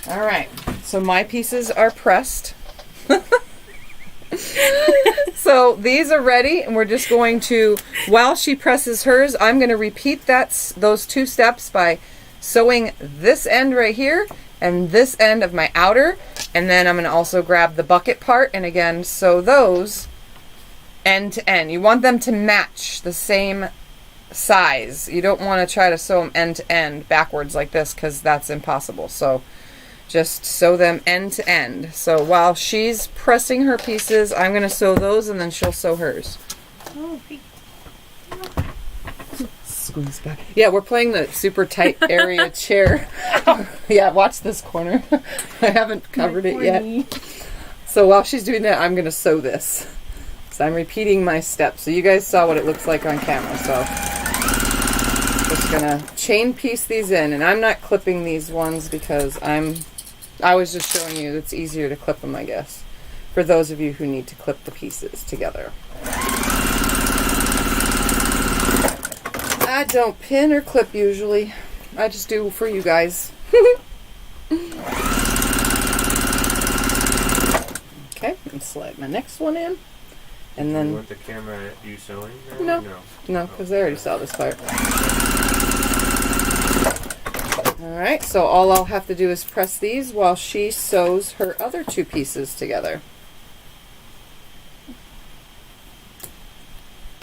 Alright, so my pieces are pressed. So these are ready and we're just going to, while she presses hers, I'm going to repeat those two steps by sewing this end right here and this end of my outer, and then I'm going to also grab the bucket part and again sew those end to end. You want them to match the same size. You don't want to try to sew them end to end backwards like this because that's impossible. So just sew them end to end. So while she's pressing her pieces, I'm going to sew those and then she'll sew hers. Oh, Squeeze back. Yeah, we're playing the super tight area chair. Yeah, watch this corner. I haven't covered it yet. So while she's doing that, I'm going to sew this. So I'm repeating my steps. So you guys saw what it looks like on camera. So Just gonna chain piece these in, and I'm not clipping these ones because I was just showing you it's easier to clip them, I guess, for those of you who need to clip the pieces together. I don't pin or clip usually. I just do for you guys. Okay, and slide my next one in. And then... You want the camera at you sewing No. now? No, because they already saw this part. Alright, so all I'll have to do is press these while she sews her other two pieces together.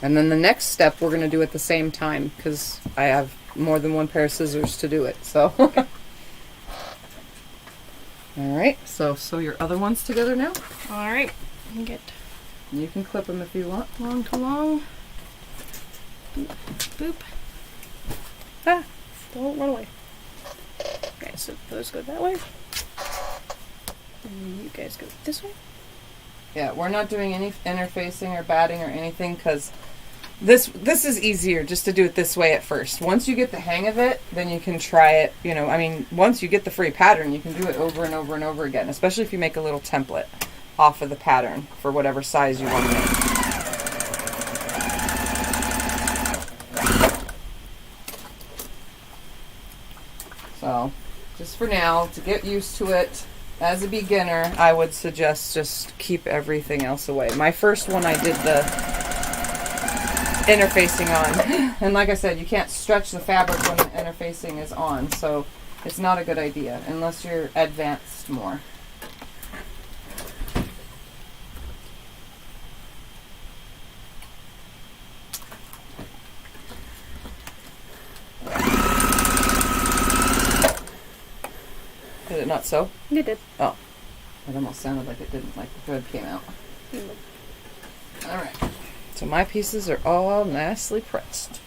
And then the next step we're going to do at the same time because I have more than one pair of scissors to do it. So, alright, so sew your other ones together now. Alright. You can clip them if you want. Long to long. Boop. Boop. Ah, Don't run away. Okay, so those go that way. And you guys go this way. yeah, we're not doing any interfacing or batting or anything because this is easier just to do it this way at first. Once you get the hang of it, then you can try it, you know, I mean, once you get the free pattern, you can do it over and over and over again, especially if you make a little template off of the pattern for whatever size you want to make. So, just for now, to get used to it, as a beginner, I would suggest just keep everything else away. My first one I did the interfacing on, and like I said, you can't stretch the fabric when the interfacing is on, so it's not a good idea unless you're advanced more. Did it not sew? You did. Oh. It almost sounded like it didn't, like the thread came out. Alright. So my pieces are all nicely pressed.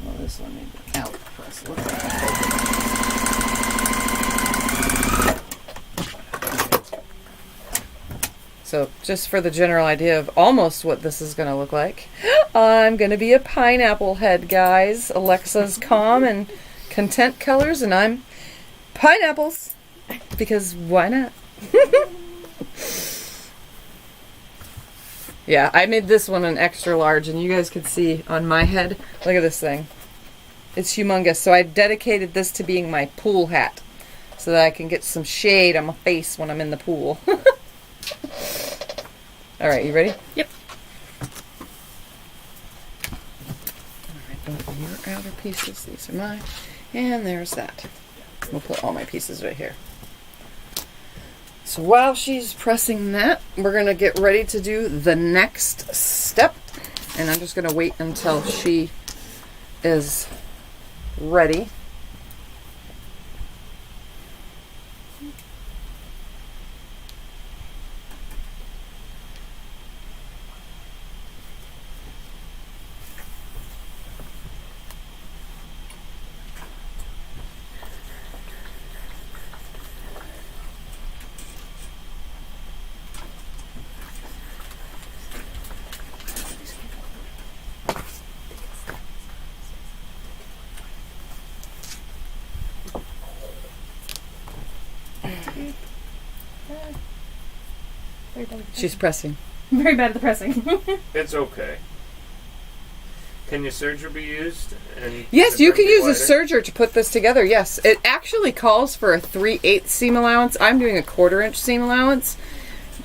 Well, this one needs an out press. Looks like so just for the general idea of almost what this is going to look like, I'm going to be a pineapple head, guys. Alexa's calm and content colors, and I'm pineapples, because why not? Yeah, I made this one an extra large, and you guys can see on my head, look at this thing. It's humongous, so I dedicated this to being my pool hat, so that I can get some shade on my face when I'm in the pool. Alright, you ready? Yep. Alright, both of your outer pieces, these are mine, and there's that. We'll put all my pieces right here. So while she's pressing that, we're going to get ready to do the next step. And I'm just going to wait until she is ready. She's pressing. Very bad at the pressing. It's okay. Can your serger be used? And Yes, you can use a serger. serger to put this together. Yes, it actually calls for a 3/8 seam allowance. I'm doing a 1/4 inch seam allowance.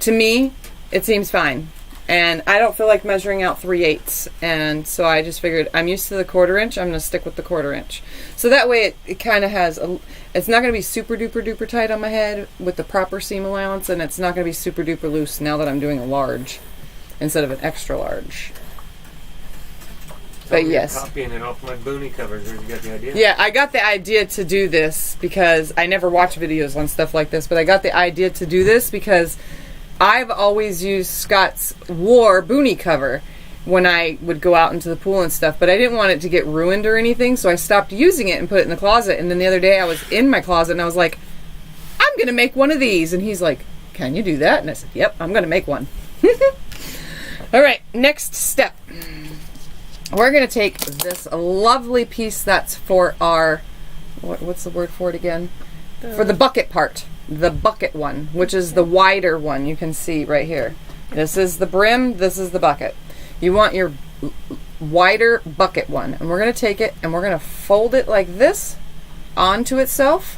To me, it seems fine. And I don't feel like measuring out 3/8. And so I just figured I'm used to the 1/4 inch. I'm going to stick with the 1/4 inch. So that way it kind of has a, it's not going to be super duper duper tight on my head with the proper seam allowance. And it's not going to be super duper loose now that I'm doing a large instead of an extra large. But yes. Copying it off my boonie covers. Where you got the idea? Yeah, I got the idea to do this because I never watch videos on stuff like this, but I got the idea to do this because I've always used Scott's War boonie cover when I would go out into the pool and stuff, but I didn't want it to get ruined or anything, so I stopped using it and put it in the closet. And then the other day I was in my closet and I was like, I'm going to make one of these. And he's like, can you do that? And I said, yep, I'm going to make one. All right, next step. we're going to take this lovely piece that's for our, what's the word for it again? For the bucket part. The bucket one, which is the wider one. You can see right here. This is the brim, this is the bucket. You want your wider bucket one. And we're going to take it and we're going to fold it like this onto itself.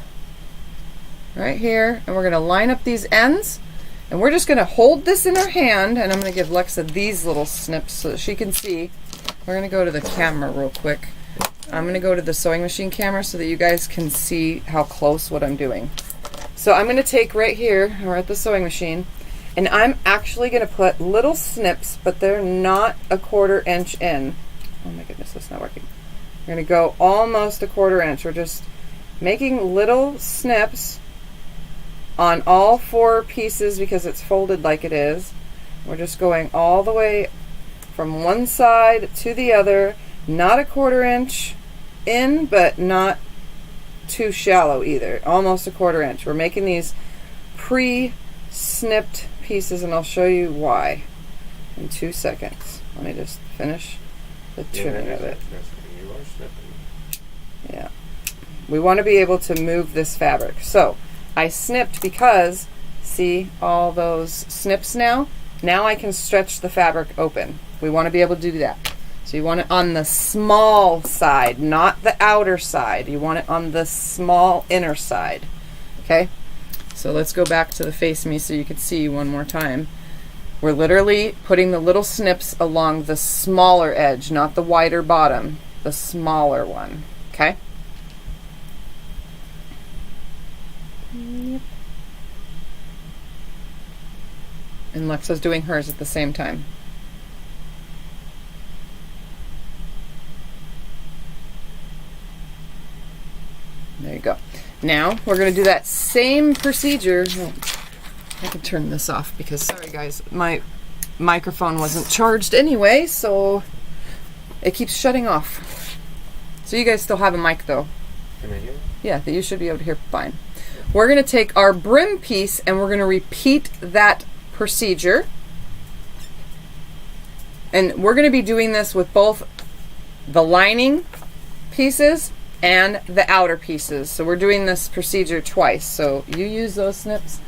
Right here. And we're going to line up these ends. And we're just going to hold this in our hand. And I'm going to give Lexa these little snips so that she can see. We're going to go to the camera real quick. I'm going to go to the sewing machine camera so that you guys can see how close what I'm doing. So I'm going to take right here, we're at the sewing machine, and I'm actually going to put little snips, but they're not a 1/4 inch in. Oh my goodness, that's not working. We're going to go almost a 1/4 inch. We're just making little snips on all 4 pieces because it's folded like it is. We're just going all the way from one side to the other, not a 1/4 inch in, but not too shallow either, almost a 1/4 inch. We're making these pre-snipped pieces, and I'll show you why in 2 seconds. Let me just finish the trimming of it. Yeah, we want to be able to move this fabric. So I snipped because, see all those snips now? Now I can stretch the fabric open. We want to be able to do that. So you want it on the small side, not the outer side. You want it on the small inner side. Okay? So let's go back to the face me so you can see one more time. We're literally putting the little snips along the smaller edge, not the wider bottom, the smaller one. Okay? Yep. And Lexa's doing hers at the same time. There you go. Now we're going to do that same procedure. Oh, I can turn this off because, sorry guys, my microphone wasn't charged anyway, so it keeps shutting off. So you guys still have a mic though. Can I hear? Yeah, that you should be able to hear fine. We're going to take our brim piece and we're going to repeat that procedure. And we're going to be doing this with both the lining pieces and the outer pieces. So we're doing this procedure twice. So you use those snips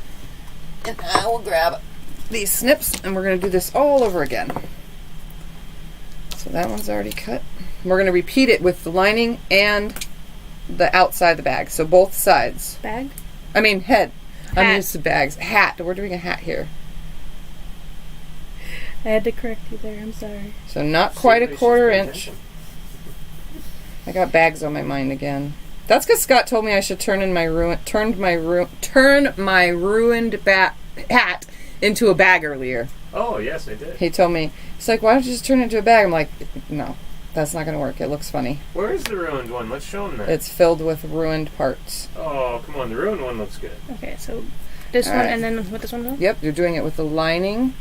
and I will grab these snips and we're going to do this all over again. So that one's already cut. We're going to repeat it with the lining and the outside of the bag. So both sides. Bag? I mean head. Hat. I'm used to bags. Hat. We're doing a hat here. I had to correct you there. I'm sorry. So not quite a 1/4 inch. I got bags on my mind again. That's because Scott told me I should turn my ruined hat into a bag earlier. Oh, yes, I did. He told me, he's like, why don't you just turn it into a bag? I'm like, no, that's not going to work. It looks funny. Where is the ruined one? Let's show them that. It's filled with ruined parts. Oh, come on. The ruined one looks good. Okay, so this All one right. and then with this one though? Yep, you're doing it with the lining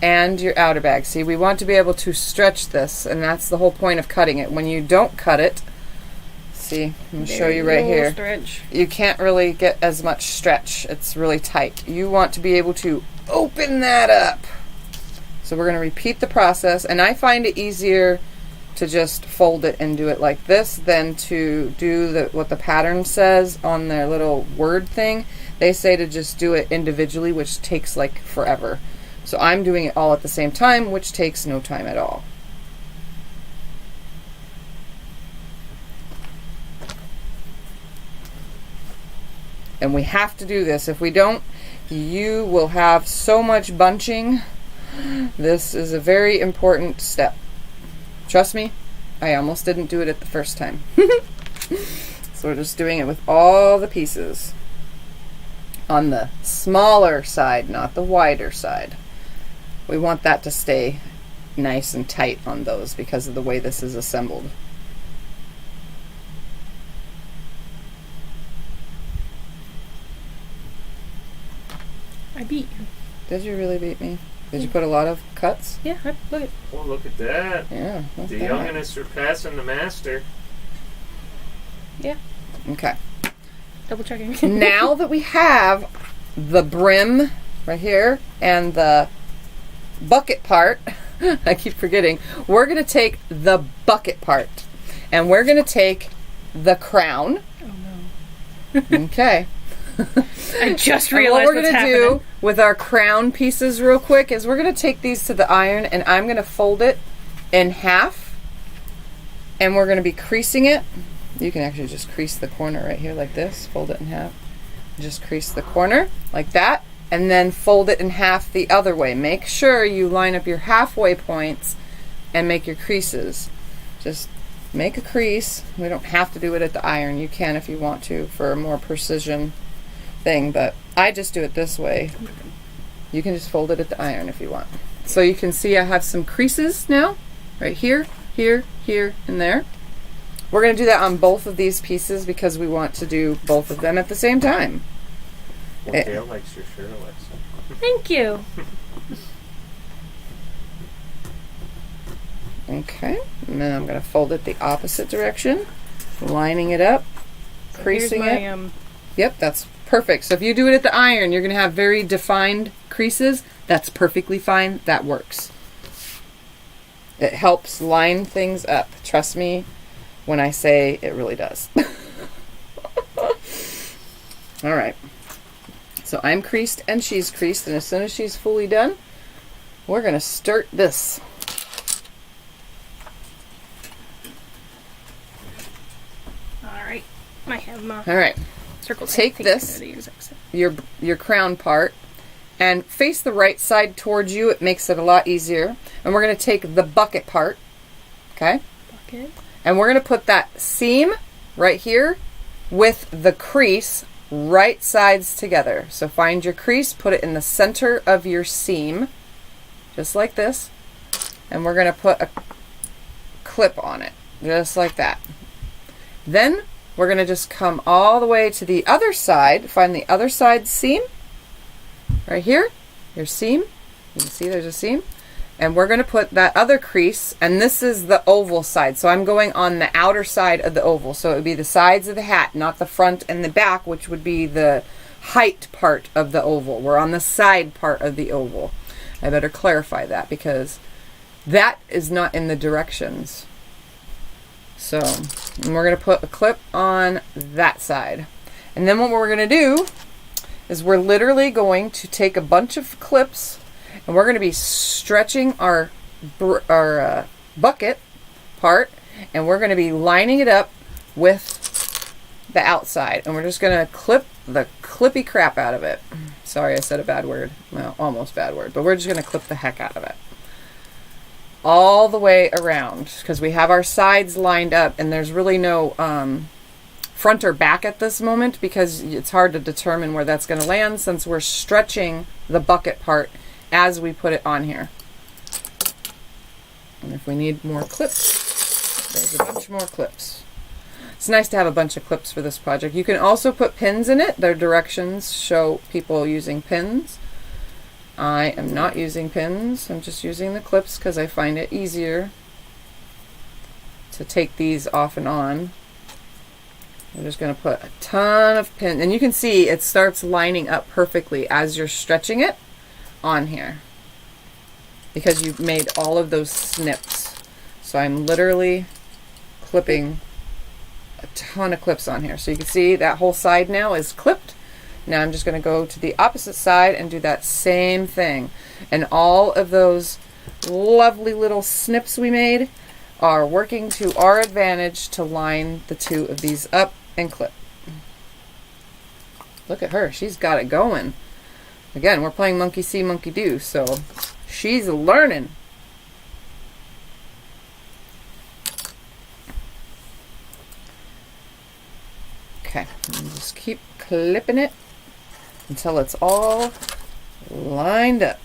and your outer bag. See, we want to be able to stretch this, and that's the whole point of cutting it. When you don't cut it, see, I'm going to show you right here. Stretch. You can't really get as much stretch. It's really tight. You want to be able to open that up. So we're going to repeat the process, and I find it easier to just fold it and do it like this than to do what the pattern says on their little word thing. They say to just do it individually, which takes like forever. So I'm doing it all at the same time, which takes no time at all. And we have to do this. If we don't, you will have so much bunching. This is a very important step. Trust me, I almost didn't do it at the first time. So we're just doing it with all the pieces. On the smaller side, not the wider side. We want that to stay nice and tight on those because of the way this is assembled. I beat you. Did you really beat me? Did you put a lot of cuts? Yeah, look at Oh, look at that. Yeah. Not The bad. youngin' is surpassing the master. Yeah. Okay. Double checking. Now that we have the brim right here and the bucket part, I keep forgetting. We're going to take the bucket part, and we're going to take the crown. Oh no. Okay. I just And realized what we're what's going to happening. do with our crown pieces real quick is we're going to take these to the iron, and I'm going to fold it in half, and we're going to be creasing it. You can actually just crease the corner right here like this. Fold it in half. Just crease the corner like that, and then fold it in half the other way. Make sure you line up your halfway points and make your creases. Just make a crease. We don't have to do it at the iron. You can if you want to for a more precision thing, but I just do it this way. You can just fold it at the iron if you want. So you can see I have some creases now, right here, here, here, and there. We're going to do that on both of these pieces because we want to do both of them at the same time. Well, Gail likes your shirt, Alexa. Thank you. Okay, and then I'm going to fold it the opposite direction, lining it up, creasing Here's it. my, Yep, that's perfect. So if you do it at the iron, you're going to have very defined creases. That's perfectly fine. That works. It helps line things up. Trust me when I say it really does. All right. So I'm creased and she's creased, and as soon as she's fully done, we're going to start this. Alright. I have my All right. circle tape. Take I think I this. know the exact same. Your crown part and face the right side towards you. It makes it a lot easier. And we're going to take the bucket part, okay? Bucket. And we're going to put that seam right here with the crease right sides together. So find your crease, put it in the center of your seam, just like this. And we're going to put a clip on it, just like that. Then we're going to just come all the way to the other side, find the other side seam, right here, your seam. You can see there's a seam. And we're going to put that other crease, and this is the oval side. So I'm going on the outer side of the oval. So it would be the sides of the hat, not the front and the back, which would be the height part of the oval. We're on the side part of the oval. I better clarify that because that is not in the directions. So and we're going to put a clip on that side. And then what we're going to do is we're literally going to take a bunch of clips, and we're going to be stretching our bucket part, and we're going to be lining it up with the outside, and we're just going to clip the clippy crap out of it. Sorry, I said a bad word. Well, almost bad word, but we're just going to clip the heck out of it. All the way around, because we have our sides lined up, and there's really no front or back at this moment because it's hard to determine where that's going to land since we're stretching the bucket part as we put it on here. And if we need more clips, there's a bunch more clips. It's nice to have a bunch of clips for this project. You can also put pins in it. Their directions show people using pins. I am not using pins. I'm just using the clips because I find it easier to take these off and on. I'm just going to put a ton of pins. And you can see it starts lining up perfectly as you're stretching it on here because you've made all of those snips. So I'm literally clipping a ton of clips on here. So you can see that whole side now is clipped. Now I'm just going to go to the opposite side and do that same thing. And all of those lovely little snips we made are working to our advantage to line the two of these up and clip. Look at her. She's got it going. Again, we're playing monkey see, monkey do, so she's learning. Okay, and just keep clipping it until it's all lined up.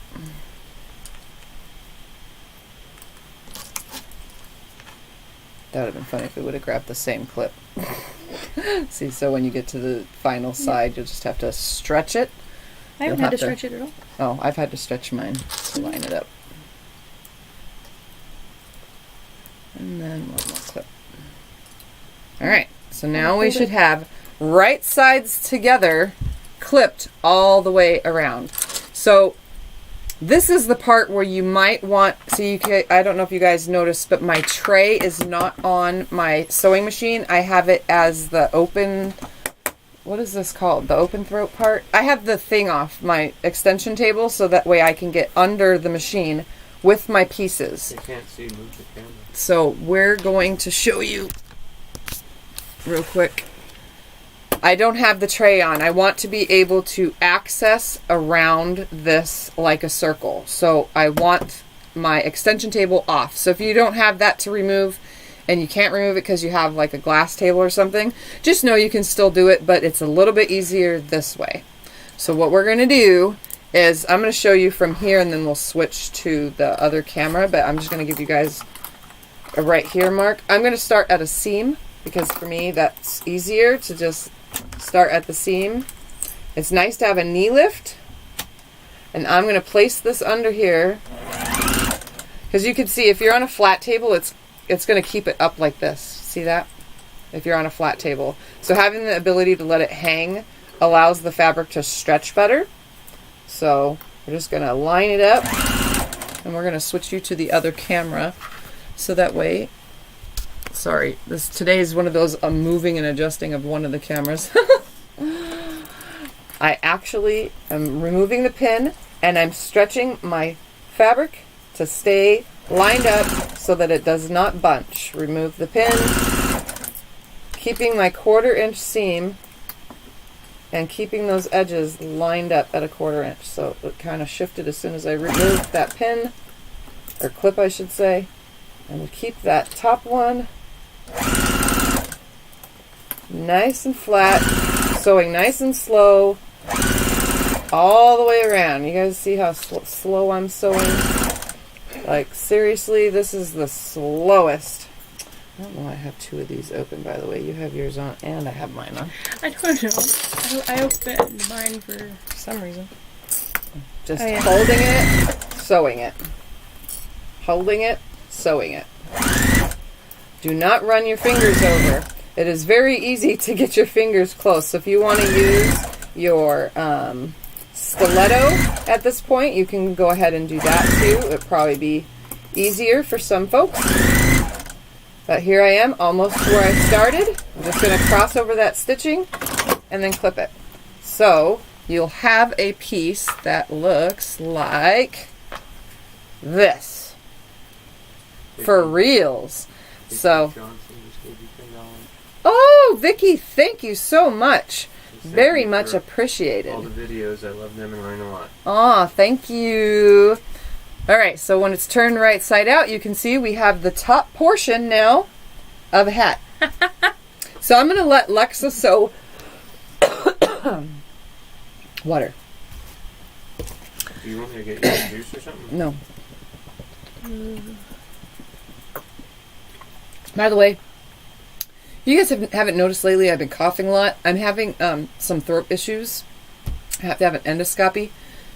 That would have been funny if we would have grabbed the same clip. See, so when you get to the final side, you'll just have to stretch it. I haven't had to stretch it at all. Oh, I've had to stretch mine to line it up. And then one more clip. Alright, so now we should have right sides together clipped all the way around. So This is the part where you might want, so you can, I don't know if you guys noticed, but my tray is not on my sewing machine. I have it as the open, what is this called? The open throat part? I have the thing off my extension table so that way I can get under the machine with my pieces. You can't see, move the camera. So we're going to show you real quick. I don't have the tray on. I want to be able to access around this like a circle. So I want my extension table off. So if you don't have that to remove and you can't remove it because you have like a glass table or something, just know you can still do it, but it's a little bit easier this way. So what we're going to do is I'm going to show you from here and then we'll switch to the other camera, but I'm just going to give you guys a right here mark. I'm going to start at a seam because for me that's easier to just start at the seam. It's nice to have a knee lift, and I'm going to place this under here because you can see if you're on a flat table it's going to keep it up like this. See that? If you're on a flat table. So having the ability to let it hang allows the fabric to stretch better. So we're just going to line it up and we're going to switch you to the other camera so that way. Sorry, today is one of those moving and adjusting of one of the cameras. I actually am removing the pin and I'm stretching my fabric to stay lined up so that it does not bunch. Remove the pin, keeping my 1/4 inch seam and keeping those edges lined up at a 1/4 inch. So it kind of shifted as soon as I removed that pin, or clip I should say, and we'll keep that top one nice and flat, sewing nice and slow all the way around. You guys see how slow I'm sewing? Like seriously, this is the slowest. I don't know, I have 2 of these open, by the way. You have yours on and I have mine on. I don't know. I opened mine for some reason. Just holding it, sewing it. Holding it, sewing it. Do not run your fingers over. It is very easy to get your fingers close. So if you want to use your stiletto at this point, you can go ahead and do that too. It'll probably be easier for some folks. But here I am, almost to where I started. I'm just going to cross over that stitching and then clip it. So you'll have a piece that looks like this. For reals. So, oh, Vicky, thank you so much. Very much appreciated. All the videos, I love them and learn a lot. Aw, thank you. All right, so when it's turned right side out, you can see we have the top portion now of a hat. So I'm going to let Lexa sew water. Do you want me to get you a juice or something? No. By the way, you guys haven't noticed lately I've been coughing a lot. I'm having some throat issues. I have to have an endoscopy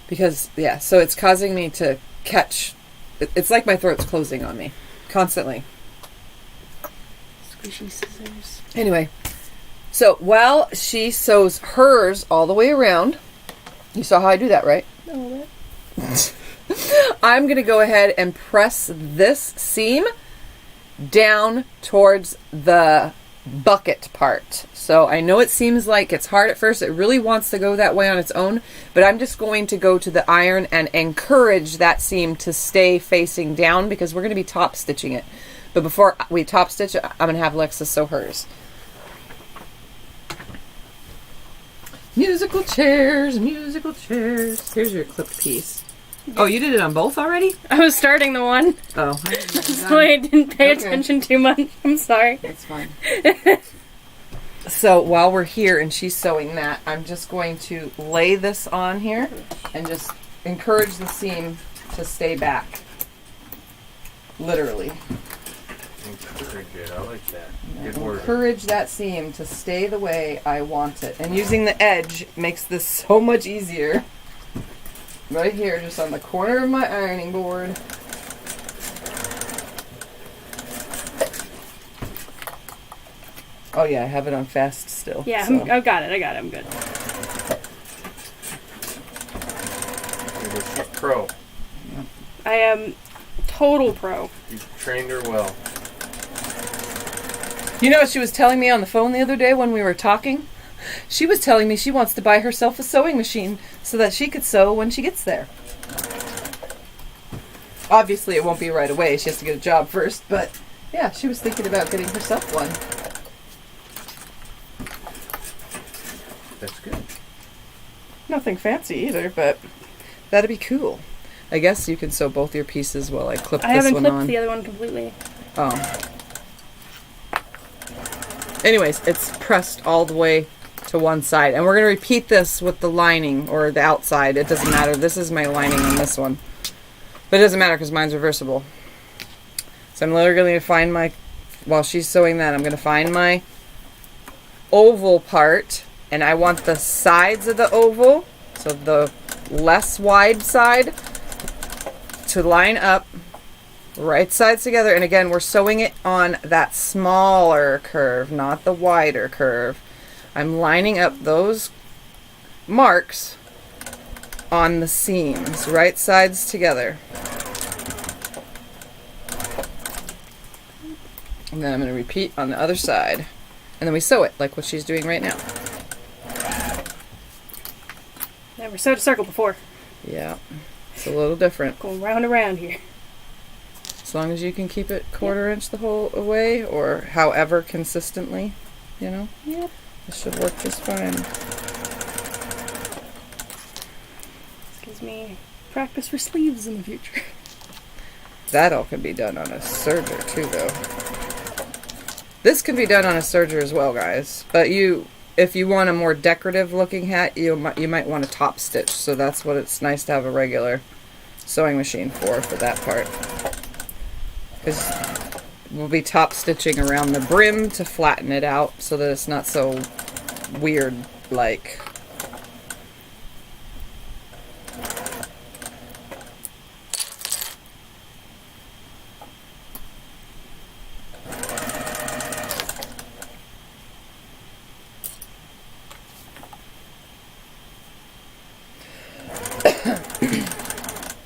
because, yeah, so it's causing me to catch. It's like my throat's closing on me constantly. Squishy scissors. Anyway, so while she sews hers all the way around, you saw how I do that, right? A little bit. I'm going to go ahead and press this seam down towards the bucket part. So I know it seems like it's hard at first. It really wants to go that way on its own, but I'm just going to go to the iron and encourage that seam to stay facing down because we're going to be top stitching it. But before we top stitch it, I'm going to have Lexa sew hers. Musical chairs, musical chairs. Here's your clipped piece. Oh, you did it on both already? I was starting the one. Oh. So I didn't pay attention too much. I'm sorry. That's fine. So while we're here and she's sewing that, I'm just going to lay this on here and just encourage the seam to stay back. Literally. Encourage it. I like that. Good word. Encourage that seam to stay the way I want it. And using the edge makes this so much easier. Right here, just on the corner of my ironing board. Oh yeah, I have it on fast still. Yeah, so. I got it. I'm good. Pro. I am total pro. You've trained her well. You know what she was telling me on the phone the other day when we were talking? She was telling me she wants to buy herself a sewing machine so that she could sew when she gets there. Obviously, it won't be right away. She has to get a job first, but yeah, she was thinking about getting herself one. That's good. Nothing fancy either, but that'd be cool. I guess you can sew both your pieces while I clip this one on. I haven't clipped the other one completely. Oh. Anyways, it's pressed all the way to one side. And we're going to repeat this with the lining or the outside. It doesn't matter. This is my lining on this one. But it doesn't matter because mine's reversible. So I'm literally going to find my, while she's sewing that, I'm going to find my oval part. And I want the sides of the oval, so the less wide side, to line up right sides together. And again, we're sewing it on that smaller curve, not the wider curve. I'm lining up those marks on the seams, right sides together. And then I'm going to repeat on the other side. And then we sew it, like what she's doing right now. Never sewed a circle before. Yeah, it's a little different. Going round and round here. As long as you can keep it quarter inch the whole way, or however consistently, you know? Yep. This should work just fine. This gives me practice for sleeves in the future. That all can be done on a serger too, though. This can be done on a serger as well, guys. But if you want a more decorative looking hat, you might want a top stitch. So that's what it's nice to have a regular sewing machine for that part. Because we'll be top stitching around the brim to flatten it out so that it's not so weird like.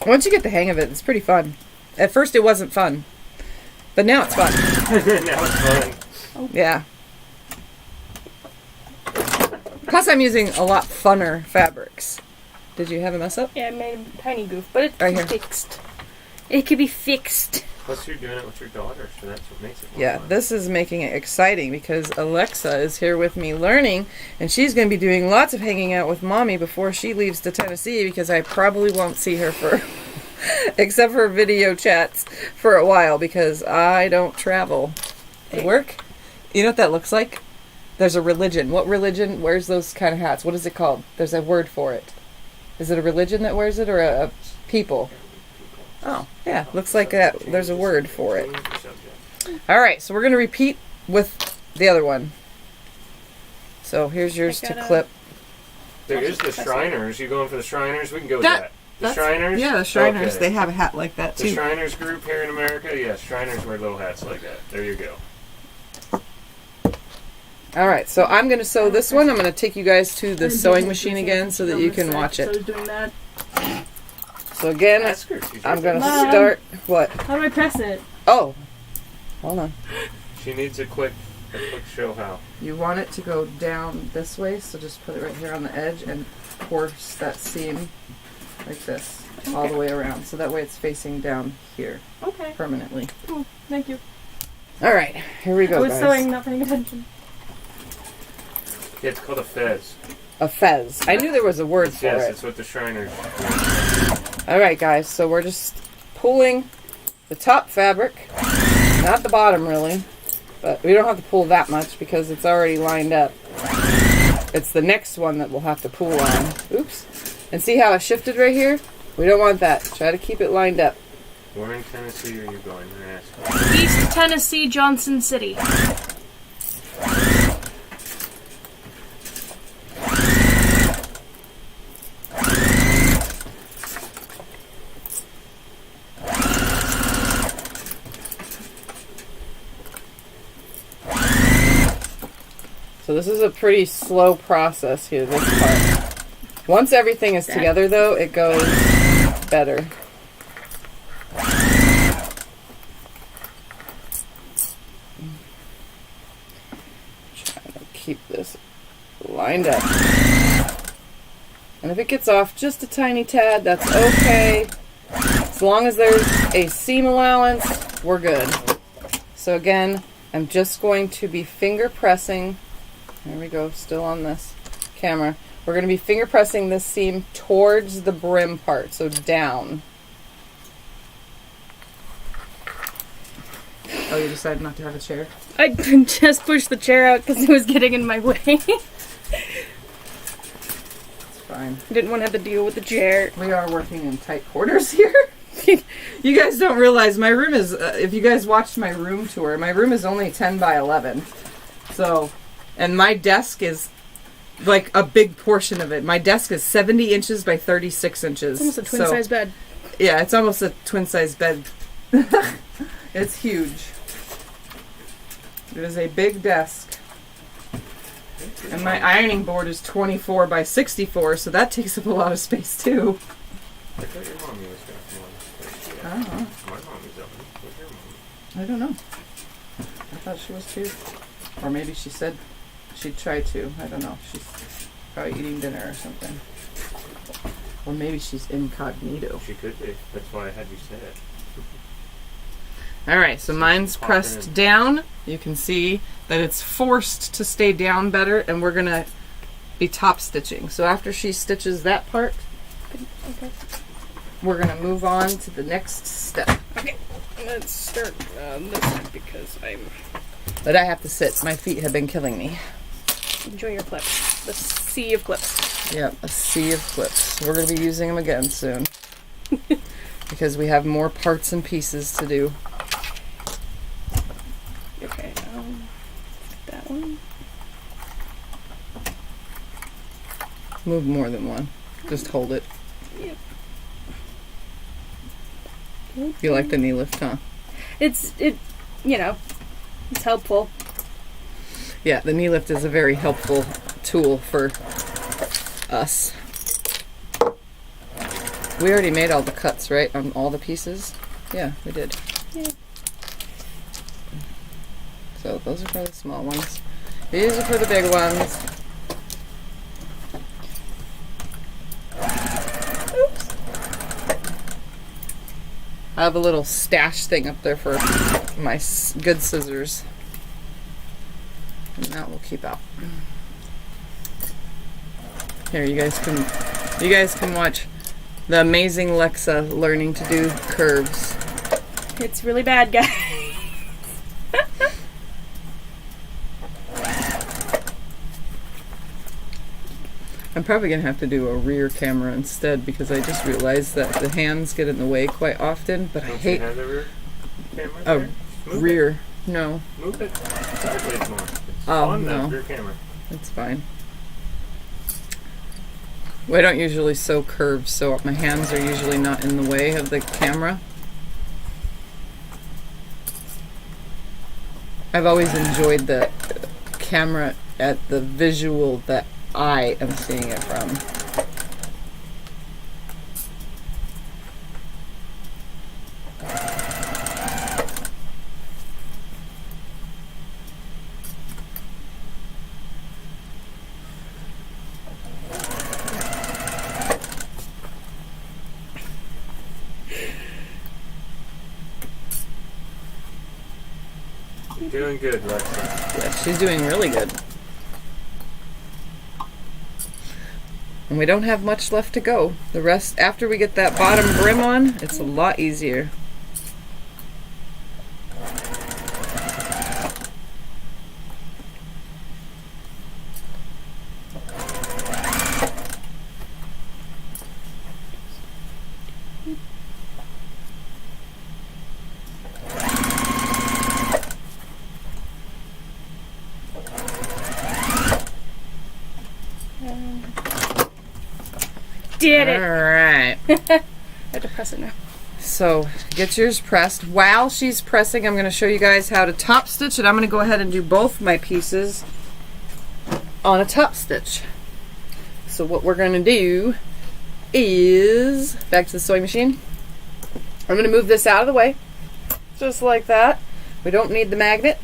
Once you get the hang of it, it's pretty fun. At first it wasn't fun, but now it's fun. Now it's fun. Yeah. Plus I'm using a lot funner fabrics. Did you have a mess up? Yeah, I made a tiny goof, but it Right can be here. fixed. It could be fixed. Plus you're doing it with your daughter, so that's what makes it more Yeah, fun. this is making it exciting because Alexa is here with me learning, and she's going to be doing lots of hanging out with Mommy before she leaves to Tennessee because I probably won't see her for, except for video chats, for a while because I don't travel to work. You know what that looks like? There's a religion. What religion wears those kind of hats? What is it called? There's a word for it. Is it a religion that wears it or a people? Oh, yeah. Looks like that. There's a word for it. All right, so we're going to repeat with the other one. So here's yours to clip. There is the Shriners. You going for the Shriners? We can go with that. The Shriners? Yeah, the Shriners. Okay. They have a hat like that, too. The Shriners group here in America? Yes, Shriners wear little hats like that. There you go. All right, so I'm going to sew this one. I'm going to take you guys to the sewing machine again so that you can watch it. doing that. So again, I'm going to start... What? How do I press it? Oh. Hold on. She needs a quick show how. You want it to go down this way, so just put it right here on the edge and force that seam like this all the way around. So that way it's facing down here Okay. permanently. Cool. Thank you. All right, here we I go, was guys. sewing, not paying attention. Yeah, it's called a fez. A fez. I knew there was a word for Yes, it. it's what the Shriners. All right, guys, so we're just pulling the top fabric, not the bottom really, but we don't have to pull that much because it's already lined up. It's the next one that we'll have to pull on. Oops. And see how I shifted right here? We don't want that. Try to keep it lined up. Where in Tennessee are you going? Yes. East Tennessee, Johnson City. So this is a pretty slow process here, this part. Once everything is together, though, it goes better. wind up. And if it gets off just a tiny tad, that's okay. As long as there's a seam allowance, we're good. So again, I'm just going to be finger pressing. There we go, still on this camera. We're going to be finger pressing this seam towards the brim part, so down. Oh, you decided not to have a chair? I just pushed the chair out because it was getting in my way. It's fine. Didn't want to have to deal with the chair. We are working in tight quarters here. You guys don't realize my room is, if you guys watched my room tour, my room is only 10 by 11. So, and my desk is like a big portion of it. My desk is 70 inches by 36 inches. Almost a twin-size bed. Yeah, it's almost a twin-size bed. It's huge. It is a big desk. And my ironing board is 24 by 64, so that takes up a lot of space too. I thought your mommy was going to come on. I don't know. My mommy's up. What's your mom? I don't know. I thought she was too. Or maybe she said she'd try to. I don't know. She's probably eating dinner or something. Or maybe she's incognito. She could be. That's why I had you say it. Alright, so mine's pressed down. You can see that it's forced to stay down better, and we're going to be top stitching. So after she stitches that part, Okay. we're going to move on to the next step. Okay. Let's start this because I'm... But I have to sit. My feet have been killing me. Enjoy your clips. The sea of clips. Yep, a sea of clips. We're going to be using them again soon. Because we have more parts and pieces to do. Okay, that one. Move more than one. Just hold it. Yep. You like the knee lift, huh? It's helpful. Yeah, the knee lift is a very helpful tool for us. We already made all the cuts, right? On all the pieces? Yeah, we did. Yeah. So those are for the small ones. These are for the big ones. Oops. I have a little stash thing up there for my good scissors. And that will keep out. Here, you guys can watch the amazing Lexa learning to do curves. It's really bad, guys. I'm probably going to have to do a rear camera instead because I just realized that the hands get in the way quite often, but I hate You have the rear camera a there? Move rear. It. No, Move it sideways more. It's Oh, on no. the rear camera. it's fine. Well, I don't usually sew curves, so my hands are usually not in the way of the camera. I've always enjoyed the camera at the visual that I am seeing it from. You're doing good, Lexa. Yeah, she's doing really good. And we don't have much left to go. The rest, after we get that bottom brim on, it's a lot easier. Did it! Alright. I have to press it now. So, get yours pressed. While she's pressing, I'm going to show you guys how to top stitch it. I'm going to go ahead and do both my pieces on a top stitch. So what we're going to do is, back to the sewing machine, I'm going to move this out of the way, just like that. We don't need the magnet.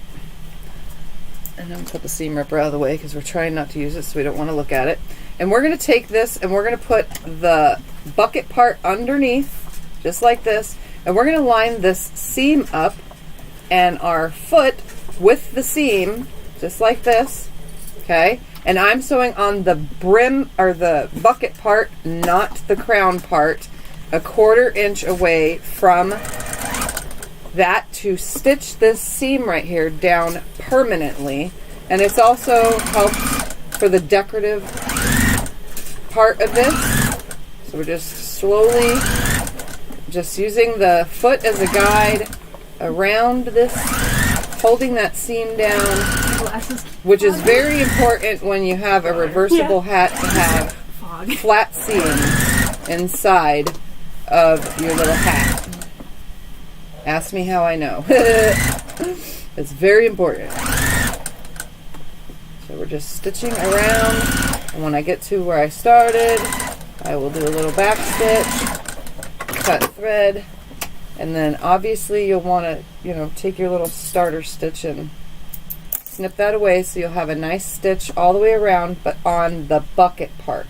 And I'm going to put the seam ripper out of the way because we're trying not to use it, so we don't want to look at it. And we're going to take this and we're going to put the bucket part underneath, just like this. And we're going to line this seam up and our foot with the seam, just like this. Okay? And I'm sewing on the brim, or the bucket part, not the crown part, a 1/4 inch away from that to stitch this seam right here down permanently. And it's also helped for the decorative part of this. So we're just slowly just using the foot as a guide around this, holding that seam down, which is very important when you have a reversible hat to have flat seams inside of your little hat. Ask me how I know. It's very important. So we're just stitching around, and when I get to where I started, I will do a little back stitch, cut thread, and then obviously you'll want to, take your little starter stitch and snip that away so you'll have a nice stitch all the way around, but on the bucket part,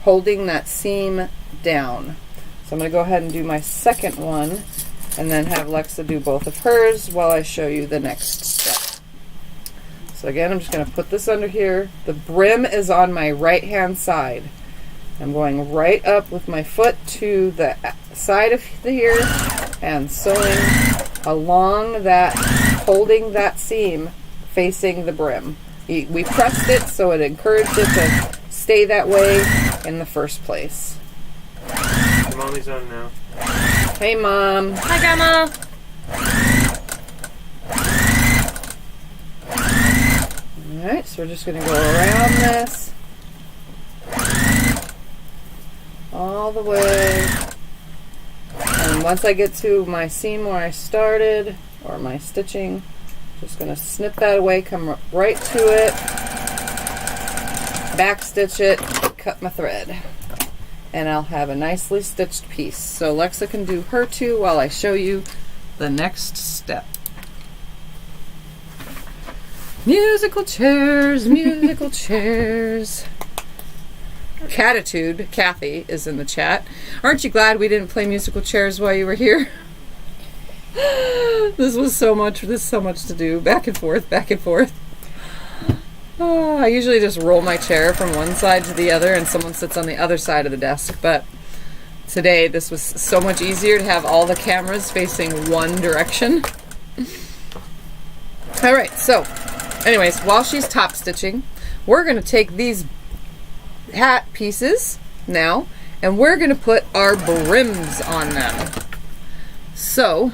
holding that seam down. So I'm going to go ahead and do my second one, and then have Lexa do both of hers while I show you the next step. So again, I'm just going to put this under here. The brim is on my right hand side. I'm going right up with my foot to the side of here and sewing along that, holding that seam facing the brim. We pressed it so it encouraged it to stay that way in the first place. Mommy's on now. Hey, Mom. Hi, Grandma. Alright, so we're just going to go around this all the way. And once I get to my seam where I started, or my stitching, just going to snip that away, come right to it, back stitch it, cut my thread. And I'll have a nicely stitched piece. So Lexa can do her two while I show you the next step. Musical chairs, musical chairs. Catitude, Kathy, is in the chat. Aren't you glad we didn't play musical chairs while you were here? This is so much to do. Back and forth, back and forth. Oh, I usually just roll my chair from one side to the other and someone sits on the other side of the desk, but today this was so much easier to have all the cameras facing one direction. Alright, so anyways, while she's top stitching, we're going to take these hat pieces now and we're going to put our brims on them. So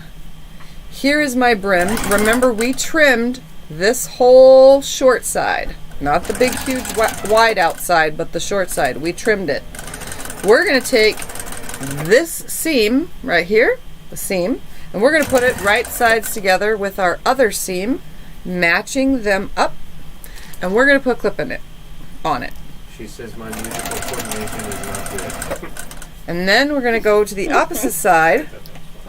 here is my brim. Remember, we trimmed this whole short side, not the big huge wide outside, but the short side. We trimmed it. We're going to take this seam right here, the seam, and we're going to put it right sides together with our other seam, matching them up, and we're going to put clip in it on it. She says my musical coordination is not good. And then we're going to go to the opposite side.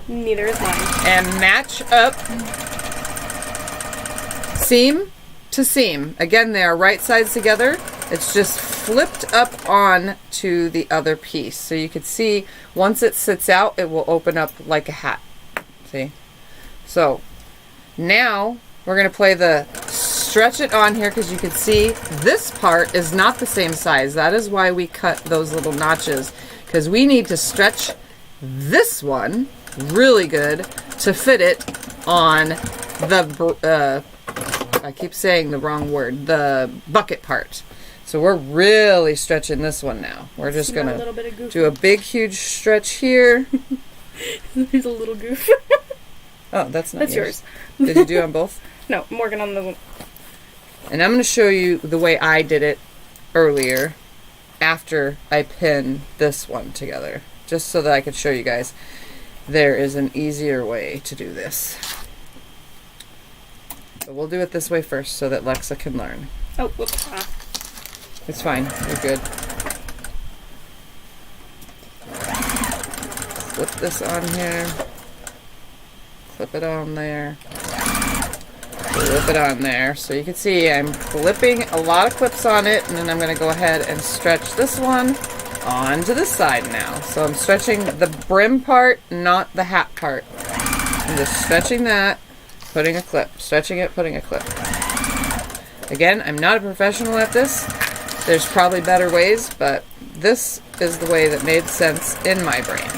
Neither is mine. And match up seam to seam. Again, they are right sides together. It's just flipped up on to the other piece. So you can see once it sits out, it will open up like a hat. See? So now we're going to play the stretch it on here because you can see this part is not the same size. That is why we cut those little notches, because we need to stretch this one really good to fit it on the I keep saying the wrong word, the bucket part. So we're really stretching this one now. We're just going to do a big, huge stretch here. There's a little goof. Oh, that's not That's yours. Did you do on both? No, I'm working on the one. And I'm going to show you the way I did it earlier after I pinned this one together, just so that I could show you guys there is an easier way to do this. But we'll do it this way first so that Lexa can learn. Oh, whoops. It's fine. You're good. Flip this on here. Flip it on there. Clip it on there. So you can see I'm clipping a lot of clips on it, and then I'm going to go ahead and stretch this one onto this side now. So I'm stretching the brim part, not the hat part. I'm just stretching that, putting a clip, stretching it, putting a clip. Again, I'm not a professional at this. There's probably better ways, but this is the way that made sense in my brain.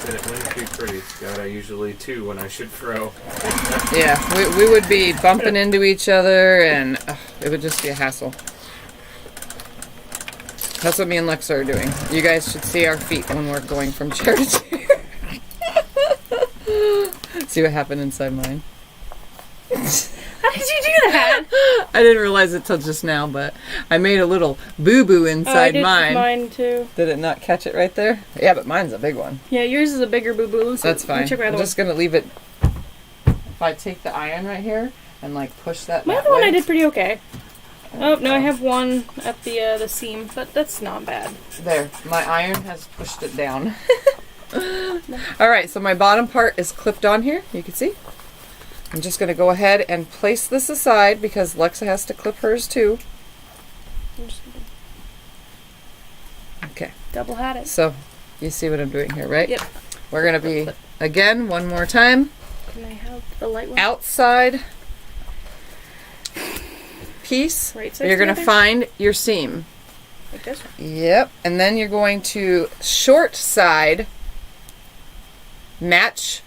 It wouldn't be pretty. God, I usually two when I should throw. Yeah, we would be bumping into each other, and it would just be a hassle. That's what me and Lexa are doing. You guys should see our feet when we're going from chair to chair. See what happened inside mine. How did you do that? I didn't realize it till just now, but I made a little boo-boo inside mine. Mine too. Did it not catch it right there? Yeah, but mine's a big one. Yeah, yours is a bigger boo-boo. So that's fine. I'm just going to leave it. If I take the iron right here and like push that my other one I did pretty okay. Oh, no, I have one at the seam, but that's not bad. There, my iron has pushed it down. Alright, so my bottom part is clipped on here, you can see. I'm just going to go ahead and place this aside because Lexa has to clip hers too. Okay. Double hat it. So, you see what I'm doing here, right? Yep. We're going to be, again, one more time. Can I have the light one? Outside piece. Right side You're going to together? find your seam. Like this one? Yep. And then you're going to short side match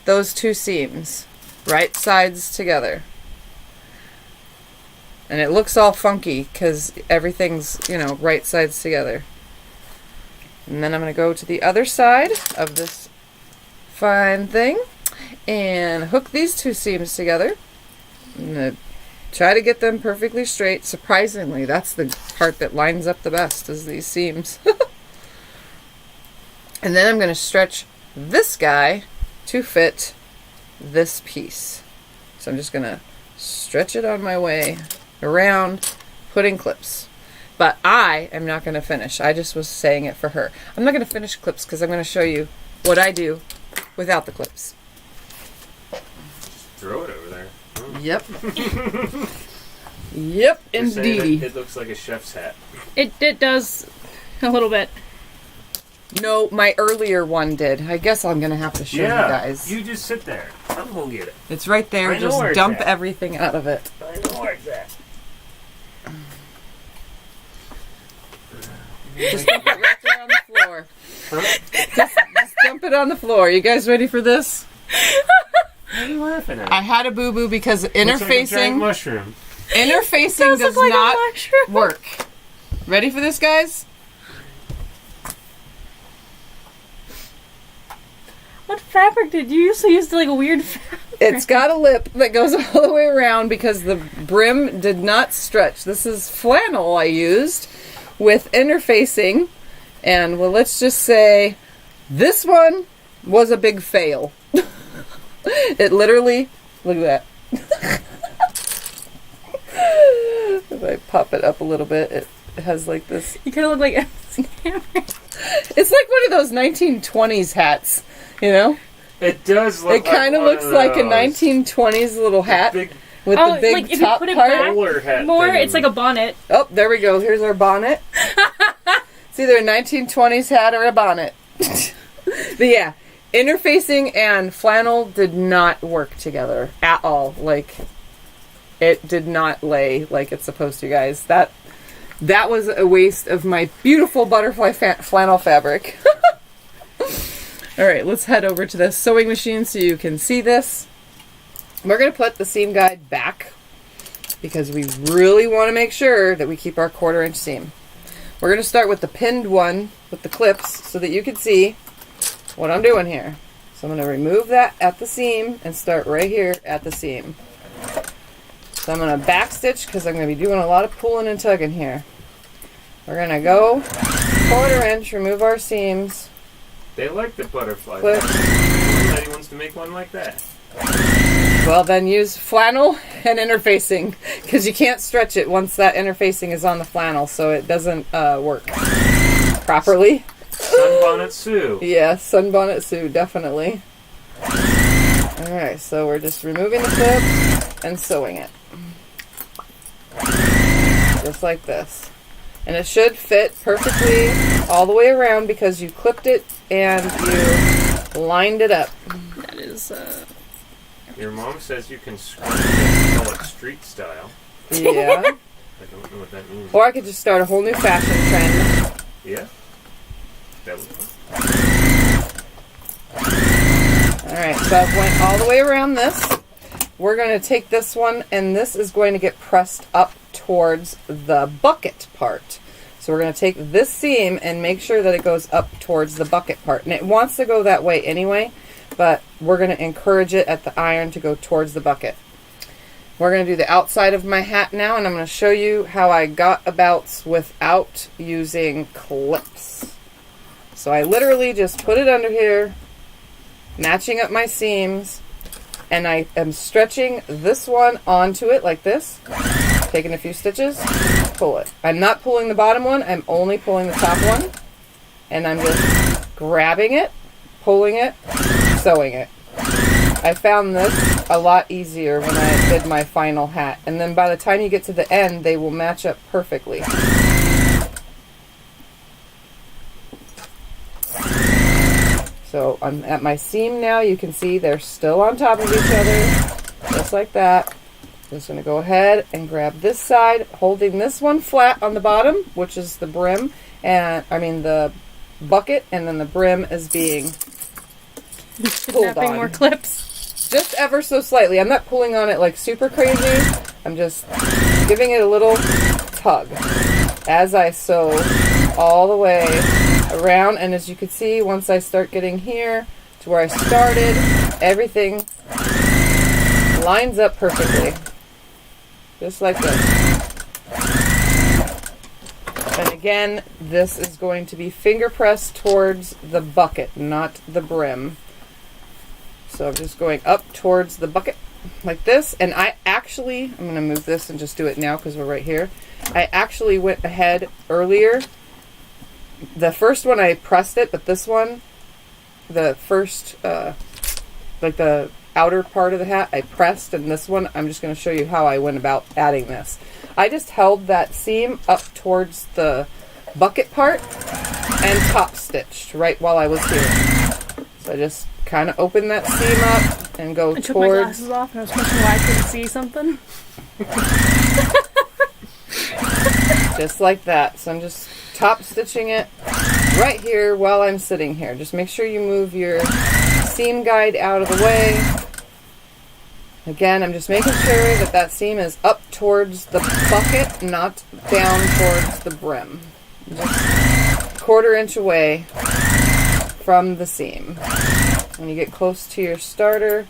those two seams. Right sides together. And it looks all funky because everything's, you know, right sides together. And then I'm going to go to the other side of this fine thing and hook these two seams together. I'm going to try to get them perfectly straight. Surprisingly, that's the part that lines up the best, is these seams. And then I'm going to stretch this guy to fit this piece. So I'm just going to stretch it on my way around, putting clips. But I am not going to finish. I just was saying it for her. I'm not going to finish clips because I'm going to show you what I do without the clips. Throw it over there. Oh. Yep. Yep, Just saying indeed. It looks like a chef's hat. It does a little bit. No, my earlier one did. I guess I'm going to have to show you guys. You just sit there. I'm going to get it. It's right there. I know Just where it's dump at. everything out of it. I know where it's at. Just dump it right there on the floor. Huh? Just dump it on the floor. You guys ready for this? What are you laughing at? I had a boo-boo because Looks like a giant interfacing mushroom. does look like a not mushroom. work. Ready for this, guys? What fabric did you use? So you used like a weird fabric. It's got a lip that goes all the way around because the brim did not stretch. This is flannel I used with interfacing, and well, let's just say this one was a big fail. It literally, look at that. If I pop it up a little bit, it has like this. You kind of look like It's like one of those 1920s hats, you know? It does look It kind of like looks one like a those 1920s little hat big with Oh, the big like if you top put it part. back bowler hat more. thing. It's like a bonnet. Oh, there we go. Here's our bonnet. It's either a 1920s hat or a bonnet. But yeah, interfacing and flannel did not work together at all. Like, it did not lay like it's supposed to, guys. That was a waste of my beautiful butterfly flannel fabric. All right, let's head over to the sewing machine so you can see this. We're going to put the seam guide back because we really want to make sure that we keep our 1/4 inch seam. We're going to start with the pinned one with the clips so that you can see what I'm doing here. So I'm going to remove that at the seam and start right here at the seam. So I'm going to back stitch because I'm going to be doing a lot of pulling and tugging here. We're going to go 1/4 inch, remove our seams. They like the butterfly. Put- Somebody wants to make one like that. Well, then use flannel and interfacing because you can't stretch it once that interfacing is on the flannel, so it doesn't work. properly. Sunbonnet Sue. Yeah, Sunbonnet Sue, definitely. Alright, so we're just removing the clip and sewing it. Just like this. And it should fit perfectly all the way around because you clipped it and you lined it up. That is, Your mom says you can scrunch it, call it street style. Yeah. I don't know what that means. Or I could just start a whole new fashion trend. Yeah. That would. Alright, so I've went all the way around this. We're going to take this one, and this is going to get pressed up towards the bucket part. So we're going to take this seam and make sure that it goes up towards the bucket part. And it wants to go that way anyway, but we're going to encourage it at the iron to go towards the bucket. We're going to do the outside of my hat now, and I'm going to show you how I got about without using clips. So I literally just put it under here, matching up my seams, and I am stretching this one onto it like this, taking a few stitches, pull it. I'm not pulling the bottom one, I'm only pulling the top one, and I'm just grabbing it, pulling it, sewing it. I found this a lot easier when I did my final hat, and then by the time you get to the end, they will match up perfectly. So I'm at my seam now. You can see they're still on top of each other, just like that. Just going to go ahead and grab this side, holding this one flat on the bottom, which is the brim, and I mean the bucket, and then the brim is being pulled on. more clips. Just ever so slightly. I'm not pulling on it like super crazy. I'm just giving it a little tug as I sew all the way around, and as you can see, once I start getting here to where I started, everything lines up perfectly. Just like this. And again, this is going to be finger pressed towards the bucket, not the brim. So I'm just going up towards the bucket like this, and I'm going to move this and just do it now because we're right here. I actually went ahead earlier. The first one I pressed it, but this one, the first, like the outer part of the hat, I pressed, and this one, I'm just going to show you how I went about adding this. I just held that seam up towards the bucket part and top stitched right while I was here. So I just kind of opened that seam up and go I towards... took my glasses off and I was questioning why I couldn't see something. Just like that. So I'm just top stitching it right here while I'm sitting here. Just make sure you move your seam guide out of the way. Again, I'm just making sure that that seam is up towards the bucket, not down towards the brim. Just 1/4 inch away from the seam. When you get close to your starter,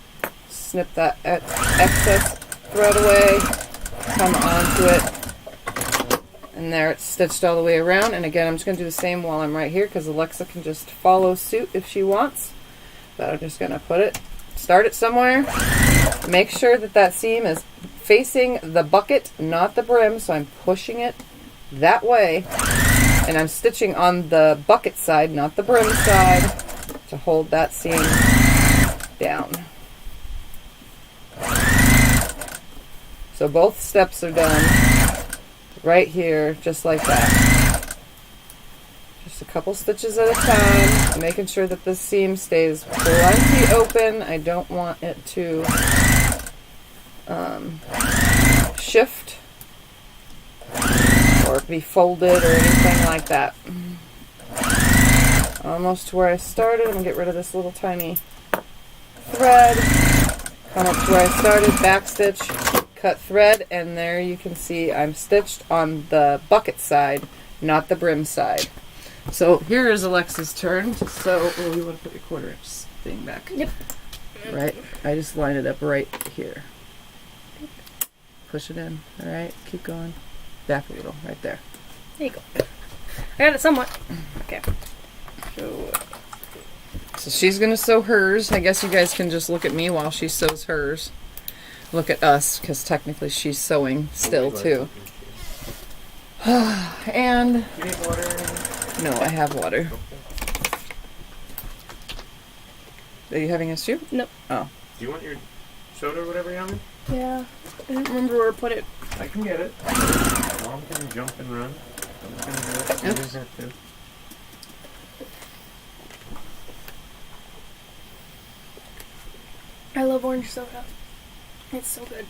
snip that excess thread away, come onto it, and there it's stitched all the way around. And again, I'm just going to do the same while I'm right here because Alexa can just follow suit if she wants. But I'm just going to start it somewhere. Make sure that that seam is facing the bucket, not the brim, so I'm pushing it that way. And I'm stitching on the bucket side, not the brim side, to hold that seam down. So both steps are done right here, just like that. Just a couple stitches at a time, making sure that this seam stays plenty open. I don't want it to shift or be folded or anything like that. Almost to where I started. I'm going to get rid of this little tiny thread. Come up to where I started, back stitch, cut thread, and there you can see I'm stitched on the bucket side, not the brim side. So here is Alexa's turn. So, you want to put your 1/4 inch thing back? Yep. Right. I just line it up right here. Push it in. All right. Keep going. Back a little. Right there. There you go. I got it somewhat. Okay. So she's going to sew hers. I guess you guys can just look at me while she sews hers. Look at us, because technically she's sewing still, too. And... No, I have water. Are you having a stew? Nope. Oh. Do you want your soda or whatever, Yami? Yeah. I didn't remember where to put it. I can get it. Mom can jump and run. I'm gonna do it. You Oops. just have to. I love orange soda. It's so good.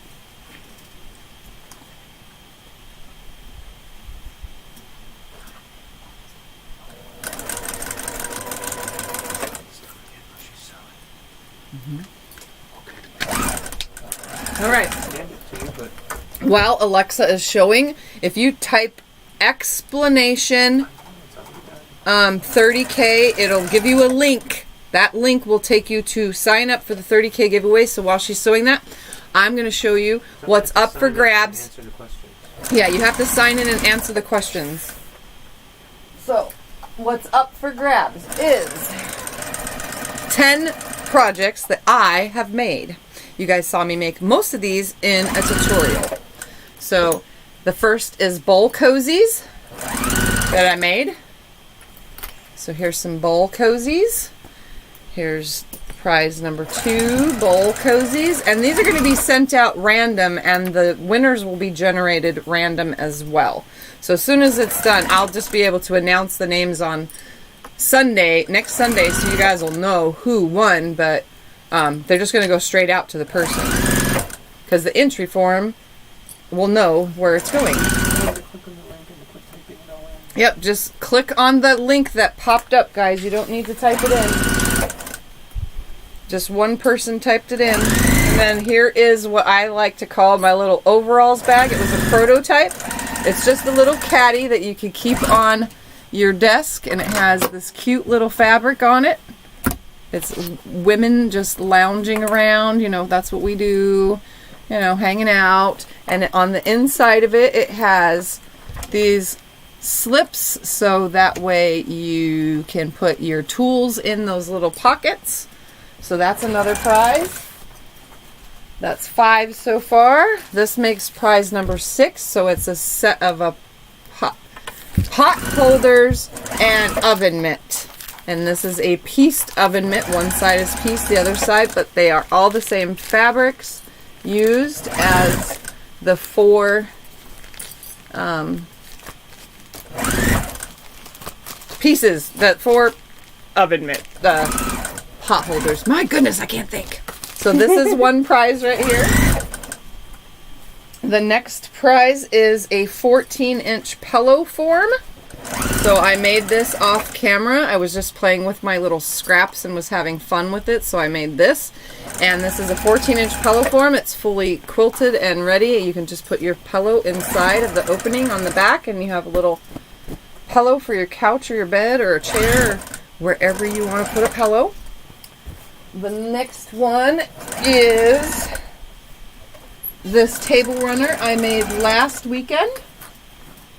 All right. Hand it to you, but While Alexa is showing, if you type explanation 30K, it'll give you a link. That link will take you to sign up for the 30K giveaway. So while she's showing that, I'm going to show you what's up for grabs. answer the questions. Yeah, you have to sign in and answer the questions. So, what's up for grabs is 10 projects that I have made. You guys saw me make most of these in a tutorial. So, the first is bowl cozies that I made. So here's some bowl cozies. Here's prize number 2, bowl cozies. And these are going to be sent out random, and the winners will be generated random as well. So as soon as it's done, I'll just be able to announce the names on Sunday, next Sunday, so you guys will know who won, but they're just going to go straight out to the person. Because the entry form will know where it's going. Yep, just click on the link that popped up, guys. You don't need to type it in. Just one person typed it in. And then here is what I like to call my little overalls bag. It was a prototype. It's just a little caddy that you can keep on your desk, and it has this cute little fabric on it. It's women just lounging around, you know, that's what we do, you know, hanging out. And on the inside of it, it has these slips, so that way you can put your tools in those little pockets. So that's another prize. That's 5 so far. This makes prize number 6, so it's a set of a pot holders and oven mitt. And this is a pieced oven mitt. One side is pieced, the other side, but they are all the same fabrics used as the 4 pieces, the 4 oven mitt, the pot holders. My goodness, I can't think. So this is one prize right here. The next prize is a 14-inch pillow form. So I made this off camera. I was just playing with my little scraps and was having fun with it, so I made this. And this is a 14-inch pillow form. It's fully quilted and ready. You can just put your pillow inside of the opening on the back, and you have a little pillow for your couch or your bed or a chair or wherever you want to put a pillow. The next one is this table runner I made last weekend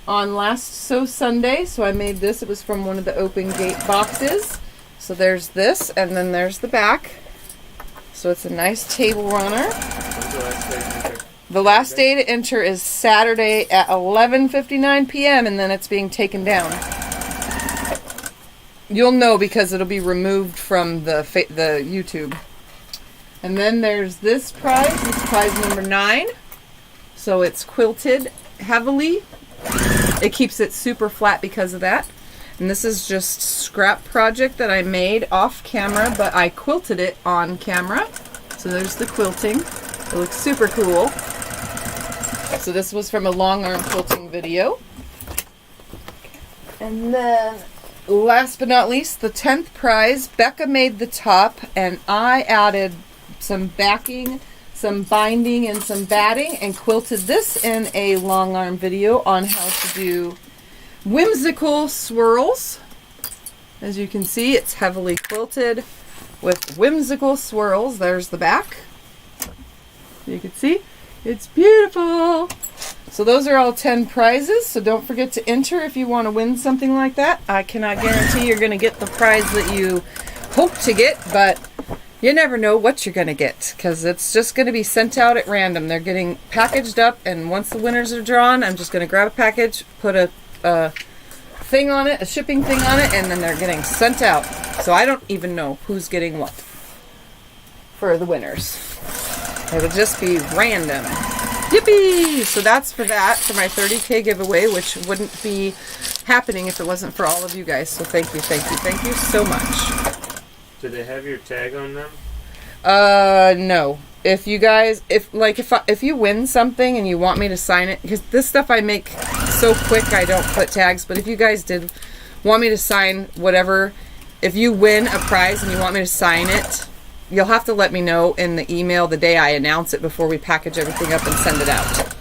on last Sew Sunday. So I made this. It was from one of the open gate boxes. So there's this, and then there's the back. So it's a nice table runner. The last day to enter is Saturday at 11:59 p.m. and then it's being taken down. You'll know because it'll be removed from the YouTube. And then there's this prize. This is prize number 9. So it's quilted heavily. It keeps it super flat because of that. And this is just scrap project that I made off camera, but I quilted it on camera. So there's the quilting. It looks super cool. So this was from a long arm quilting video. And then last but not least, the 10th prize. Becca made the top, and I added some backing, some binding, and some batting, and quilted this in a long arm video on how to do whimsical swirls. As you can see, it's heavily quilted with whimsical swirls. There's the back. You can see, it's beautiful. So those are all 10 prizes, so don't forget to enter if you want to win something like that. I cannot guarantee you're going to get the prize that you hope to get, but you never know what you're going to get, because it's just going to be sent out at random. They're getting packaged up, and once the winners are drawn, I'm just going to grab a package, put a thing on it, a shipping thing on it, and then they're getting sent out. So I don't even know who's getting what for the winners. It'll just be random. Yippee! So that's for that, for my 30K giveaway, which wouldn't be happening if it wasn't for all of you guys. So thank you so much. Do they have your tag on them? No. If you guys, if you win something and you want me to sign it, because this stuff I make so quick I don't put tags, but if you guys did want me to sign whatever, if you win a prize and you want me to sign it, you'll have to let me know in the email the day I announce it before we package everything up and send it out.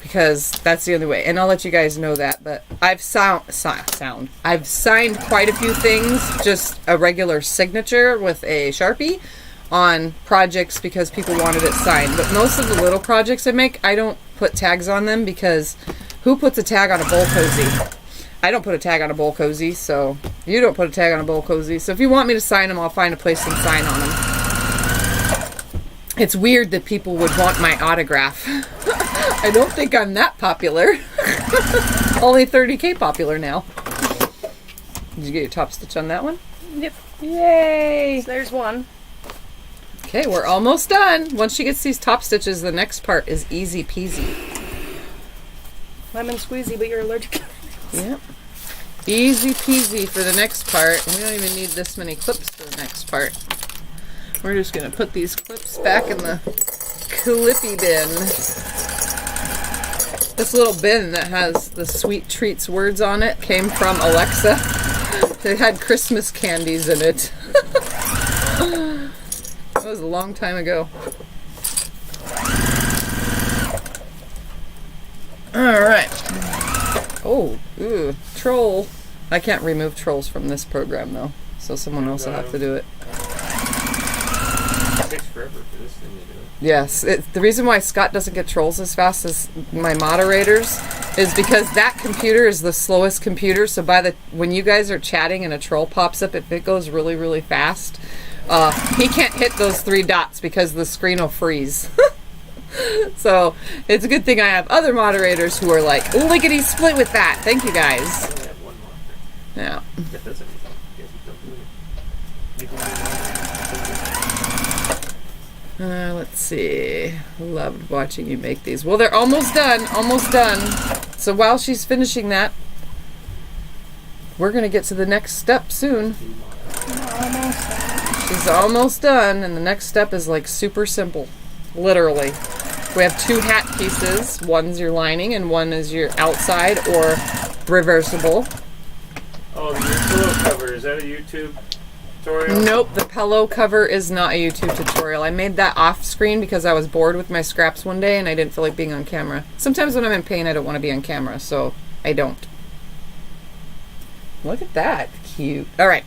Because that's the only way. And I'll let you guys know that. But I've I've signed quite a few things, just a regular signature with a Sharpie on projects because people wanted it signed. But most of the little projects I make, I don't put tags on them because who puts a tag on a bowl cozy? I don't put a tag on a bowl cozy, so you don't put a tag on a bowl cozy. So if you want me to sign them, I'll find a place and sign on them. It's weird that people would want my autograph. I don't think I'm that popular. Only 30K popular now. Did you get your top stitch on that one? Yep. Yay! So there's one. Okay, we're almost done. Once she gets these top stitches, the next part is easy peasy. Lemon squeezy, but you're allergic. Yep. Easy peasy for the next part. We don't even need this many clips for the next part. We're just going to put these clips back in the clippy bin. This little bin that has the sweet treats words on it came from Alexa. It had Christmas candies in it. That was a long time ago. Alright. Oh, ooh, troll. I can't remove trolls from this program though, so someone else will have to do it. It takes forever for this thing to do it. Yes, the reason why Scott doesn't get trolls as fast as my moderators is because that computer is the slowest computer, so when you guys are chatting and a troll pops up, if it goes really, really fast, he can't hit those 3 dots because the screen will freeze. So it's a good thing I have other moderators who are like, lickety split with that. Thank you guys. I only have one more. Yeah. That does anything. You don't do it. Let's see. Loved watching you make these. Well, they're almost done. Almost done. So while she's finishing that, we're going to get to the next step soon. She's almost done, and the next step is like super simple. Literally. We have 2 hat pieces. One's your lining and one is your outside or reversible. Oh, your pillow cover, is that a YouTube tutorial? Nope, the pillow cover is not a YouTube tutorial. I made that off screen because I was bored with my scraps one day and I didn't feel like being on camera. Sometimes when I'm in pain I don't want to be on camera, so I don't. Look at that. Cute. Alright,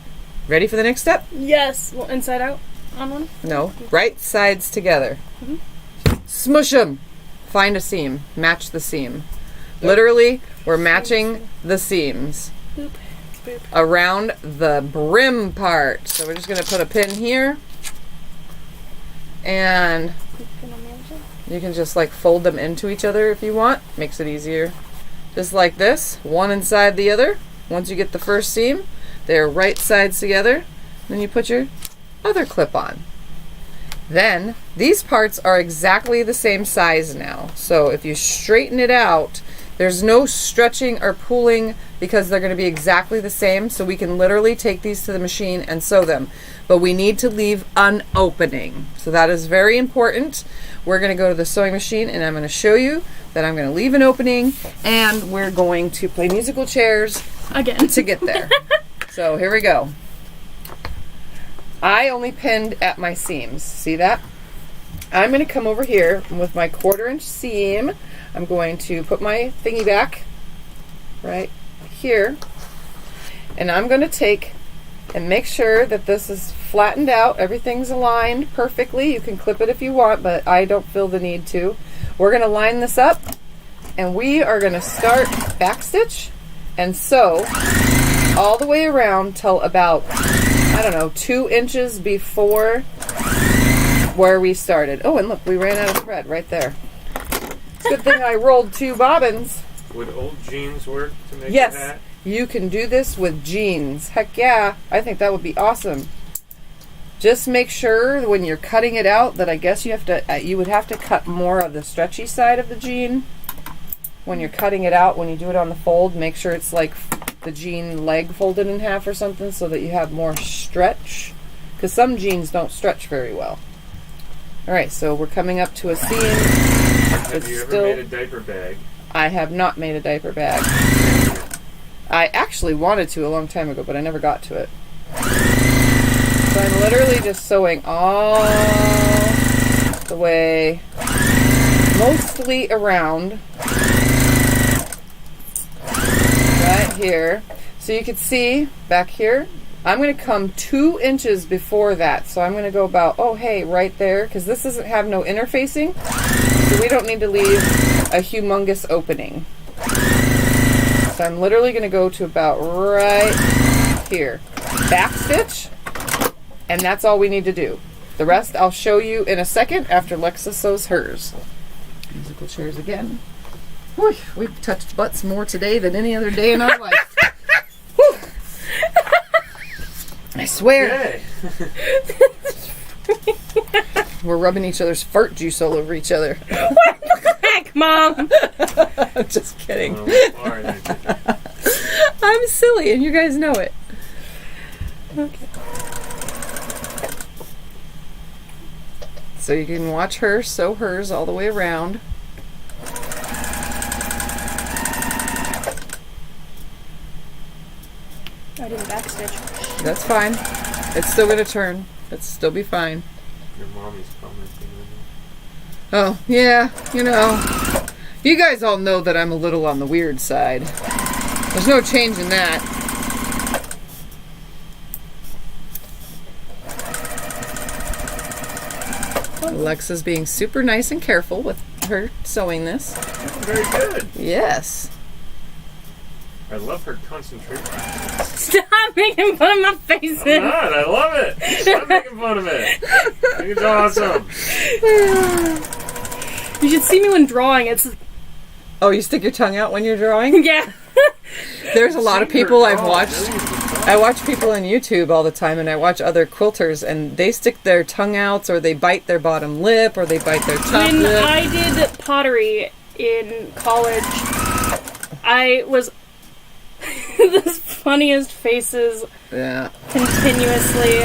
ready for the next step? Yes. Well, inside out on one? No, right sides together. Smush them. Find a seam. Match the seam. Literally, we're matching the seams Boop. Boop. around the brim part. So we're just going to put a pin here. And you can just like fold them into each other if you want. Makes it easier. Just like this. One inside the other. Once you get the first seam, they're right sides together. Then you put your other clip on. Then, these parts are exactly the same size now. So if you straighten it out, there's no stretching or pulling because they're going to be exactly the same. So we can literally take these to the machine and sew them. But we need to leave an opening. So that is very important. We're going to go to the sewing machine and I'm going to show you that I'm going to leave an opening and we're going to play musical chairs Again. to get there. So here we go. I only pinned at my seams. See that? I'm going to come over here with my 1/4" seam. I'm going to put my thingy back right here. And I'm going to take and make sure that this is flattened out. Everything's aligned perfectly. You can clip it if you want, but I don't feel the need to. We're going to line this up and we are going to start backstitch and sew all the way around till about, I don't know, 2 inches before where we started. Oh, and look, we ran out of thread right there. Good thing I rolled 2 bobbins. Would old jeans work to make Yes. a hat? you can do this with jeans. Heck yeah, I think that would be awesome. Just make sure when you're cutting it out that I guess you would have to cut more of the stretchy side of the jean. When you're cutting it out, when you do it on the fold, make sure it's like the jean leg folded in half or something so that you have more stretch. Because some jeans don't stretch very well. Alright, so we're coming up to a seam. Have you ever made a diaper bag? I have not made a diaper bag. I actually wanted to a long time ago, but I never got to it. So I'm literally just sewing all the way, mostly around, right here. So you can see back here, I'm going to come 2 inches before that. So I'm going to go about, oh hey, right there, because this doesn't have no interfacing. So we don't need to leave a humongous opening. So I'm literally going to go to about right here. Back stitch, and that's all we need to do. The rest I'll show you in a second after Lexa sews hers. Musical chairs again. Whew, we've touched butts more today than any other day in our life. I swear. We're rubbing each other's fart juice all over each other. What the heck, Mom? I'm just kidding. Oh, I'm silly, and you guys know it. Okay. So you can watch her sew hers all the way around. I did a back stitch. That's fine. It's still going to turn. It'll still be fine. Your mommy's commenting. Oh, yeah, you know. You guys all know that I'm a little on the weird side. There's no change in that. Alexa's being super nice and careful with her sewing this. Very good. Yes. I love her concentration. Stop making fun of my face. I'm not. I love it. Stop making fun of it. I think it's awesome. You should see me when drawing. It's Oh, you stick your tongue out when you're drawing? yeah. There's a lot of people I've watched. I watch people on YouTube all the time, and I watch other quilters, and they stick their tongue out, or they bite their bottom lip, or they bite their top When lip. I did pottery in college, I was the funniest faces Yeah. continuously.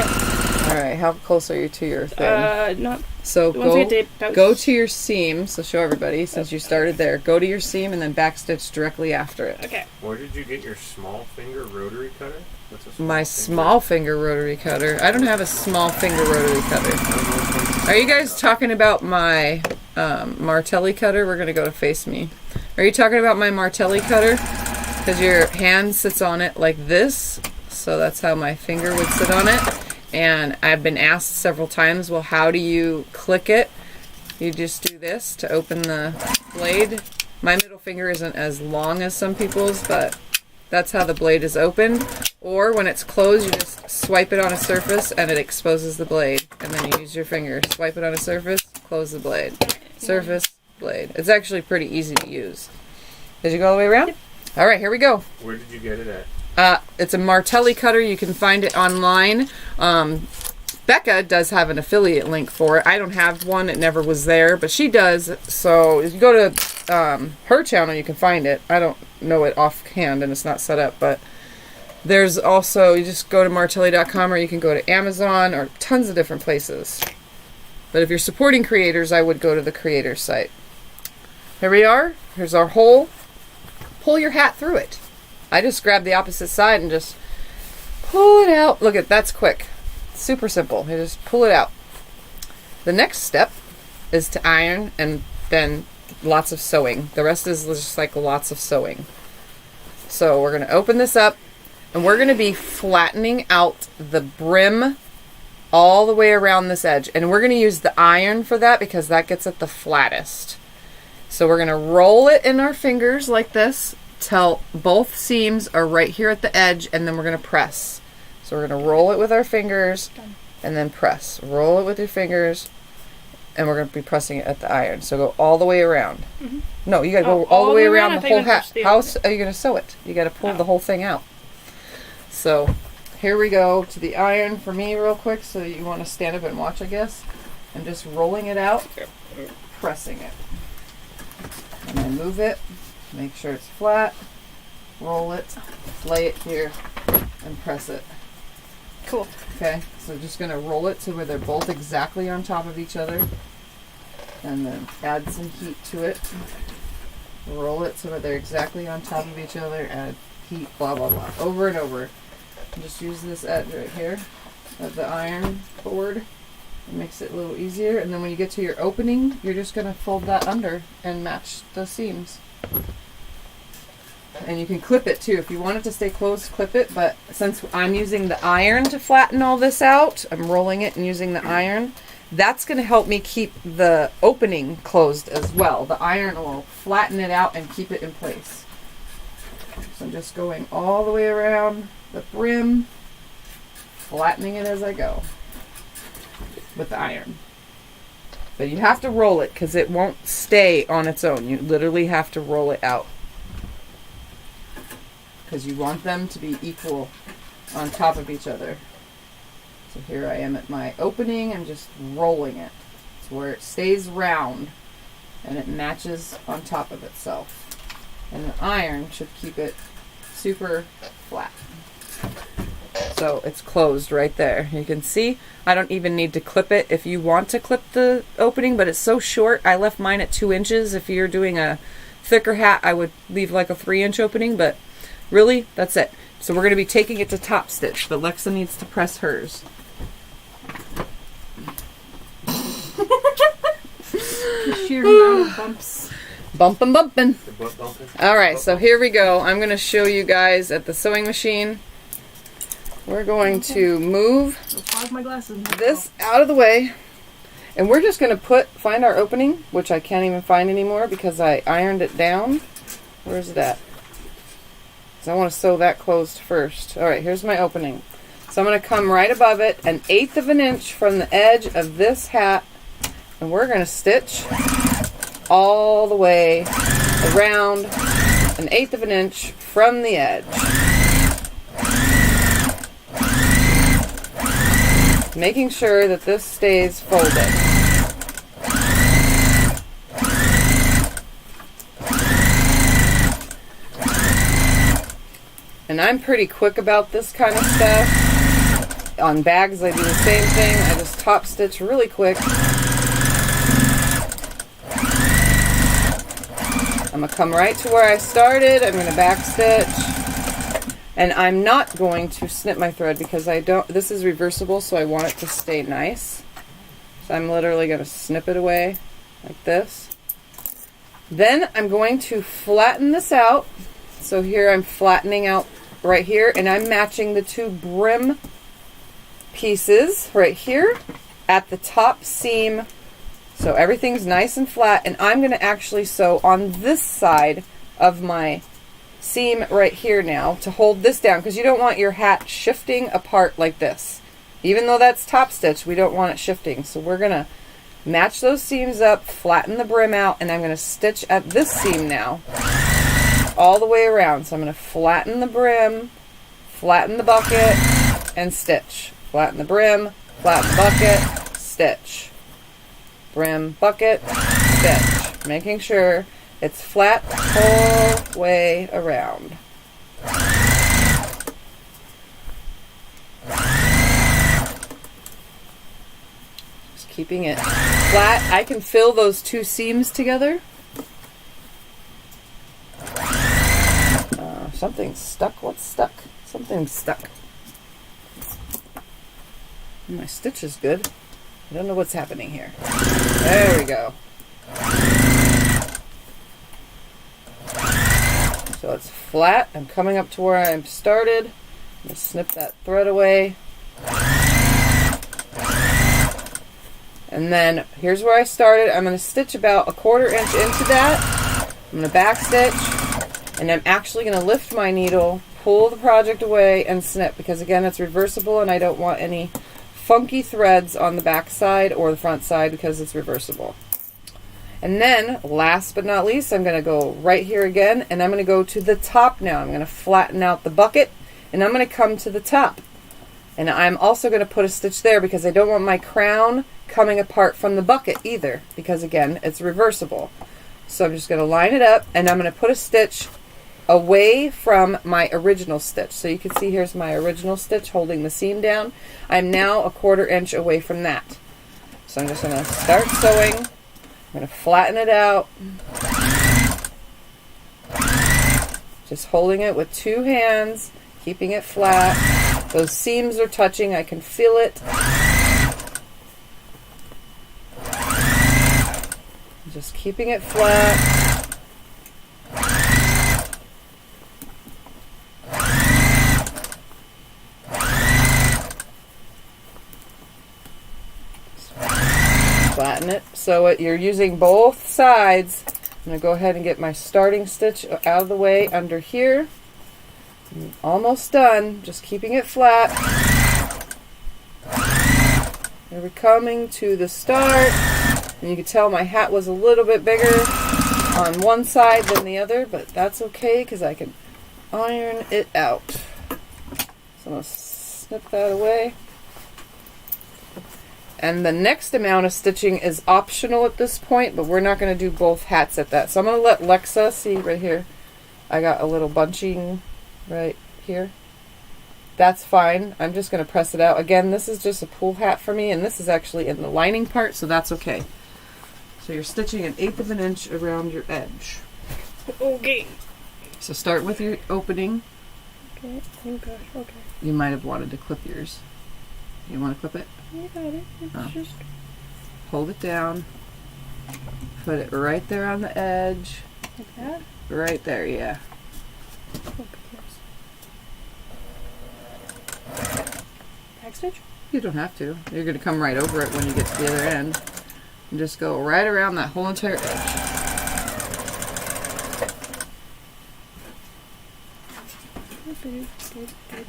All right. How close are you to your thing? Not So once we get to- go to your seam. So show everybody, since you started there. Go to your seam and then backstitch directly after it. okay. Where did you get your small finger rotary cutter? What's a small My finger? small finger rotary cutter. I don't have a small finger rotary cutter. Are you guys talking about my Martelli cutter? We're going to go to Face Me. Are you talking about my Martelli cutter? Because your hand sits on it like this. So that's how my finger would sit on it. And I've been asked several times, well, how do you click it? You just do this to open the blade. My middle finger isn't as long as some people's, but that's how the blade is opened. Or when it's closed, you just swipe it on a surface and it exposes the blade. And then you use your finger, swipe it on a surface, close the blade. Surface, blade. It's actually pretty easy to use. Did you go all the way around? Yep. All right, here we go. Where did you get it at? It's a Martelli cutter. You can find it online. Becca does have an affiliate link for it. I don't have one. It never was there, but she does. So if you go to her channel, you can find it. I don't know it offhand, and it's not set up, but there's also, you just go to martelli.com, or you can go to Amazon, or tons of different places. But if you're supporting creators, I would go to the creator site. Here we are. Here's our hole. Pull your hat through it. I just grab the opposite side and just pull it out. Look at that's quick. Super simple. You just pull it out. The next step is to iron and then lots of sewing. The rest is just like lots of sewing. So we're going to open this up and we're going to be flattening out the brim all the way around this edge. And we're going to use the iron for that because that gets it the flattest. So we're going to roll it in our fingers like this till both seams are right here at the edge, and then we're going to press. So we're going to roll it with our fingers and then press. Roll it with your fingers and we're going to be pressing it at the iron. So go all the way around. Mm-hmm. No, you got to go all the way around the whole hat. How are you going to sew it? You got to pull the whole thing out. So here we go to the iron for me real quick. So you want to stand up and watch, I guess. I'm just rolling it out, pressing it. And then move it, make sure it's flat, roll it, lay it here, and press it. Cool. Okay, so just going to roll it to where they're both exactly on top of each other. And then add some heat to it. Roll it so that they're exactly on top of each other. Add heat, blah, blah, blah. Over and over. And just use this edge right here of the iron board. It makes it a little easier. And then when you get to your opening, you're just going to fold that under and match the seams. And you can clip it too. If you want it to stay closed, clip it. But since I'm using the iron to flatten all this out, I'm rolling it and using the iron. That's going to help me keep the opening closed as well. The iron will flatten it out and keep it in place. So I'm just going all the way around the brim, flattening it as I go with the iron. But you have to roll it because it won't stay on its own. You literally have to roll it out because you want them to be equal on top of each other. So here I am at my opening. I'm just rolling it to where it stays round and it matches on top of itself. And the iron should keep it super flat. So it's closed right there. You can see I don't even need to clip it if you want to clip the opening, but it's so short. I left mine at 2 inches. If you're doing a thicker hat, I would leave like a 3-inch opening, but really, that's it. So we're going to be taking it to top stitch, but Lexa needs to press hers. The sheer amount of bumps. Bumpin', bumpin'. The butt bumping. All right, so here we go. I'm going to show you guys at the sewing machine. We're going to move Fog my glasses. this out of the way, and we're just going to find our opening, which I can't even find anymore because I ironed it down. Where's it at? So I want to sew that closed first. All right, here's my opening. So I'm going to come right above it, 1/8 of an inch from the edge of this hat, and we're going to stitch all the way around 1/8 of an inch from the edge. Making sure that this stays folded. And I'm pretty quick about this kind of stuff. On bags I do the same thing. I just top stitch really quick. I'm going to come right to where I started. I'm going to back stitch. And I'm not going to snip my thread because this is reversible, so I want it to stay nice. So I'm literally going to snip it away like this. Then I'm going to flatten this out. So here I'm flattening out right here, and I'm matching the 2 brim pieces right here at the top seam. So everything's nice and flat, and I'm going to actually sew on this side of my seam right here now to hold this down, because you don't want your hat shifting apart like this. Even though that's top stitch, we don't want it shifting. So we're going to match those seams up, flatten the brim out, and I'm going to stitch at this seam now all the way around. So I'm going to flatten the brim, flatten the bucket, and stitch. Flatten the brim, flatten the bucket, stitch. Brim, bucket, stitch. Making sure it's flat the whole way around. Just keeping it flat. I can fill those 2 seams together. Something's stuck. What's stuck? Something's stuck. My stitch is good. I don't know what's happening here. There we go. So it's flat. I'm coming up to where I started. I'm going to snip that thread away. And then here's where I started. I'm going to stitch about 1/4 inch into that. I'm going to back stitch. And I'm actually going to lift my needle, pull the project away, and snip. Because again, it's reversible and I don't want any funky threads on the back side or the front side because it's reversible. And then, last but not least, I'm going to go right here again, and I'm going to go to the top now. I'm going to flatten out the bucket, and I'm going to come to the top. And I'm also going to put a stitch there because I don't want my crown coming apart from the bucket either, because again, it's reversible. So I'm just going to line it up, and I'm going to put a stitch away from my original stitch. So you can see here's my original stitch holding the seam down. I'm now 1/4 inch away from that. So I'm just going to start sewing. I'm going to flatten it out. Just holding it with 2 hands, keeping it flat. Those seams are touching, I can feel it. Just keeping it flat. Flatten it. So you're using both sides. I'm going to go ahead and get my starting stitch out of the way under here. I'm almost done. Just keeping it flat. And we're coming to the start. And you can tell my hat was a little bit bigger on one side than the other, but that's okay because I can iron it out. So I'm going to snip that away. And the next amount of stitching is optional at this point, but we're not going to do both hats at that. So I'm going to let Lexa see right here. I got a little bunching right here. That's fine. I'm just going to press it out. Again, this is just a pull hat for me, and this is actually in the lining part, so that's okay. So you're stitching 1/8 of an inch around your edge. Okay. So start with your opening. Okay. Oh gosh. Okay. You might have wanted to clip yours. You want to clip it? You got it. It's just hold it down. Put it right there on the edge. like that. Right there, yeah. Oh, back stitch? You don't have to. You're going to come right over it when you get to the other end. And just go right around that whole entire edge.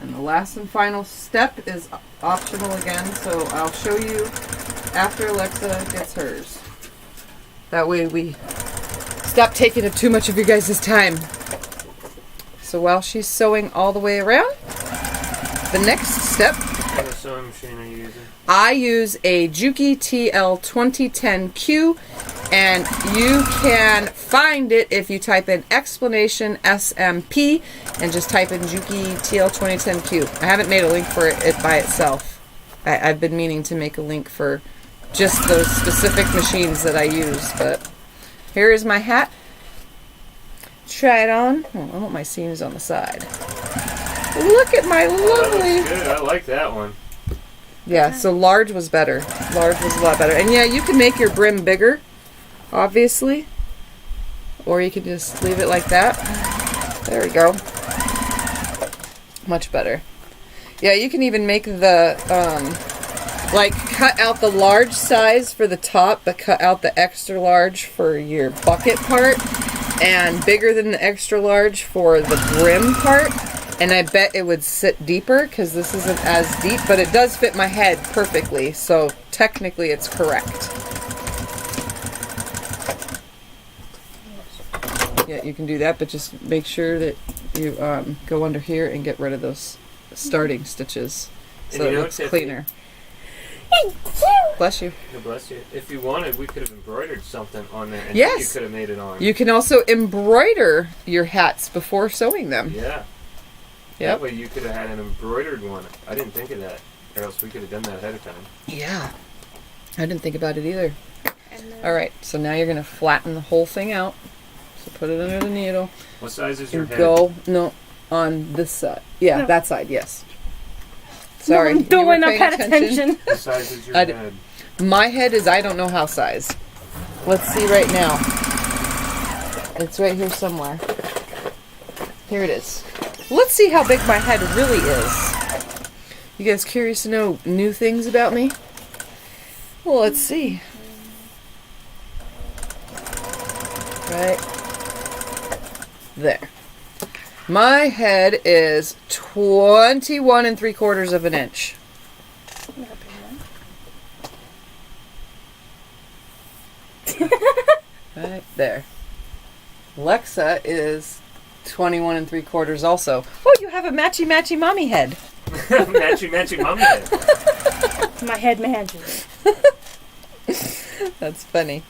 And the last and final step is optional again, so I'll show you after Alexa gets hers. That way we stop taking up too much of you guys' time. So while she's sewing all the way around, the next step, What sewing machine are you using? I use a Juki TL 2010Q, and you can find it if you type in explanation SMP and just type in Juki TL 2010Q. I haven't made a link for it by itself. I've been meaning to make a link for just those specific machines that I use, but here is my hat. Try it on. Oh, I want my seams on the side. Look at my lovely... That looks good. I like that one. Yeah, so large was better. Large was a lot better. And yeah, you can make your brim bigger, obviously. Or you can just leave it like that. There we go. Much better. Yeah, you can even make the, like, cut out the large size for the top, but cut out the extra large for your bucket part, and bigger than the extra large for the brim part. And I bet it would sit deeper because this isn't as deep, but it does fit my head perfectly, so technically it's correct. Yeah, you can do that, but just make sure that you go under here and get rid of those starting stitches so it looks cleaner. Bless you. God bless you. If you wanted, we could have embroidered something on there, and Yes. you could have made it on. You can also embroider your hats before sewing them. Yeah. Yep. That way you could have had an embroidered one. I didn't think of that, or else we could have done that ahead of time. Yeah. I didn't think about it either. And then Alright, so now you're going to flatten the whole thing out. So put it under the needle. What size is your And head? go, no, on this side. Yeah, No. that side, yes. Sorry. I'm you doing were not paying paying attention. What size is your I head? My head is I don't know how size. Let's see right now. It's right here somewhere. Here it is. Let's see how big my head really is. You guys curious to know new things about me? Well, let's see. Right there. My head is 21 3/4 of an inch. Right there. Lexa is 21 3/4 also. Oh, you have a matchy mommy head. Matchy mommy head. My head matches. That's funny.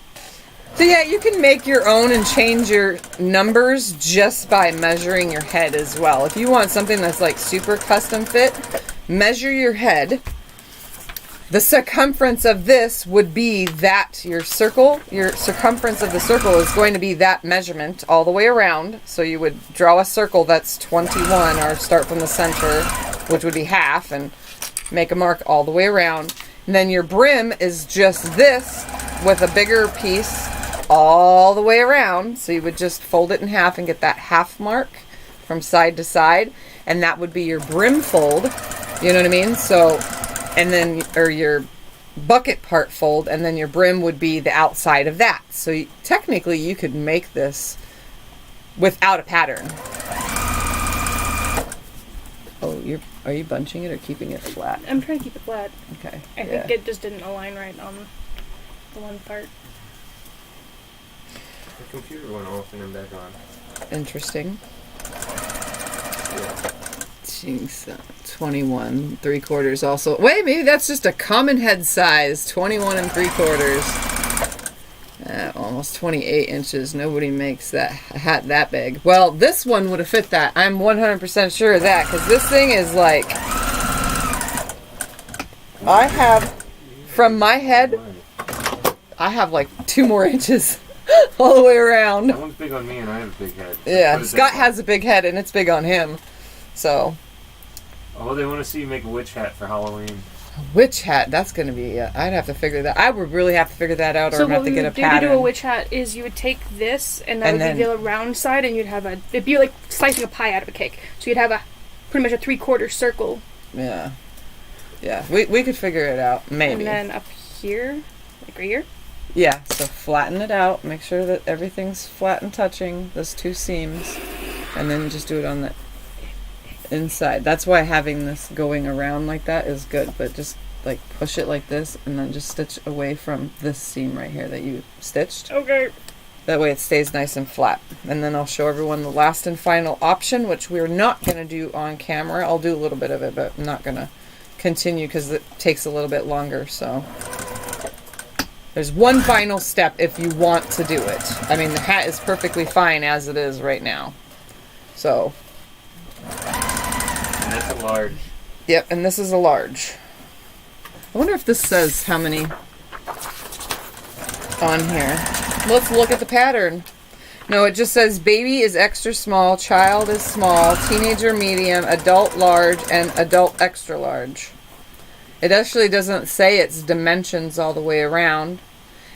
So yeah, you can make your own and change your numbers just by measuring your head as well. If you want something that's like super custom fit, measure your head. The circumference of this would be that your circumference of the circle is going to be that measurement all the way around. So you would draw a circle that's 21 or start from the center, which would be half, and make a mark all the way around. And then your brim is just this with a bigger piece all the way around. So you would just fold it in half and get that half mark from side to side. And that would be your brim fold. You know what I mean? So, and then, or your bucket part fold, and then your brim would be the outside of that. So technically you could make this without a pattern. Oh, are you bunching it or keeping it flat? I'm trying to keep it flat. Okay. I think it just didn't align right on the one part. The computer went off and then back on. Interesting. Jeez, 21 3/4 also. Wait, maybe that's just a common head size. 21 3/4. Almost 28 inches. Nobody makes that hat that big. Well, this one would have fit that. I'm 100% sure of that, because this thing is like, I have, from my head, I have like 2 more inches all the way around. That one's big on me and I have a big head. Yeah, Scott has a big head and it's big on him. So. Oh, they want to see you make a witch hat for Halloween. A witch hat, that's going to be, I'd have to figure that, I would really have to figure that out, or So I'd have what to we get a would do pattern. to do a witch hat is you would take this, and that And would be then- the round side, and you'd have it'd be like slicing a pie out of a cake. So you'd have pretty much a 3/4 circle. Yeah. Yeah, we could figure it out, maybe. And then up here, like right here. Yeah, so flatten it out, make sure that everything's flat and touching, those 2 seams, and then just do it on the inside. That's why having this going around like that is good, but just like push it like this and then just stitch away from this seam right here that you stitched. Okay. That way it stays nice and flat. And then I'll show everyone the last and final option, which we're not going to do on camera. I'll do a little bit of it, but I'm not going to continue because it takes a little bit longer. So there's one final step if you want to do it. I mean, the hat is perfectly fine as it is right now. So. And that's a large. Yep, and this is a large. I wonder if this says how many on here. Let's look at the pattern. No, it just says baby is extra small, child is small, teenager medium, adult large, and adult extra large. It actually doesn't say its dimensions all the way around.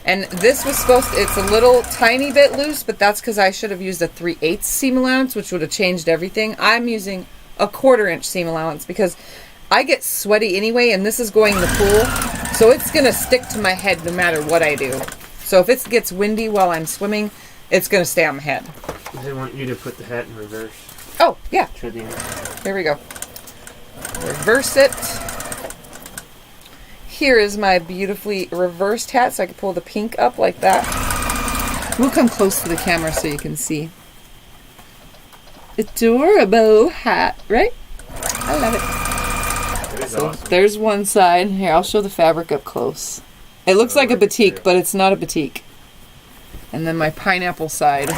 And this was it's a little tiny bit loose, but that's because I should have used a 3/8 seam allowance, which would have changed everything. I'm using a 1/4 inch seam allowance because I get sweaty anyway, and this is going in the pool, so it's going to stick to my head no matter what I do. So if it gets windy while I'm swimming, it's going to stay on my head. They want you to put the hat in reverse. Oh, yeah. To the end. Here we go. Reverse it. Here is my beautifully reversed hat, so I can pull the pink up like that. We'll come close to the camera so you can see. Adorable hat, right? I love it. It is So awesome. there's one side. Here, I'll show the fabric up close. It looks like a batik, but it's not a batik. And then my pineapple side.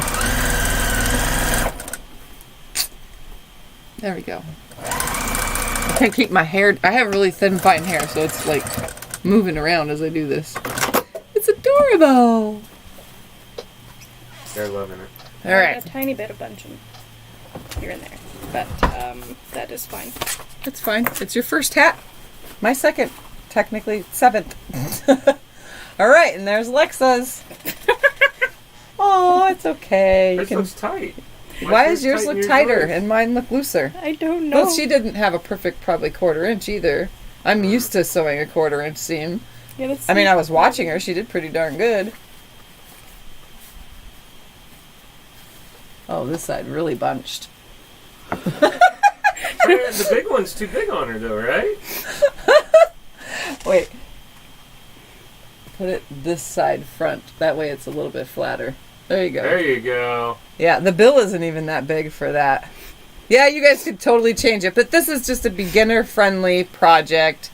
There we go. I can't keep my hair. I have really thin, fine hair, so it's like moving around as I do this. It's adorable. They're loving it. All right. A tiny bit of bunching here and there, but that is fine. It's fine. It's your first hat. My second. Technically 7th. All right, and there's Lexa's. Oh, it's okay. You This can. looks tight. Why does yours look tighter and mine look looser? I don't know. Well, she didn't have a perfect, probably 1/4 inch either. I'm used to sewing a 1/4 inch seam. Yeah, let's I mean, see. I was watching her. She did pretty darn good. Oh, this side really bunched. The big one's too big on her, though, right? Wait. put it this side front. That way it's a little bit flatter. There you go. There you go. Yeah, the bill isn't even that big for that. Yeah, you guys could totally change it, but this is just a beginner-friendly project.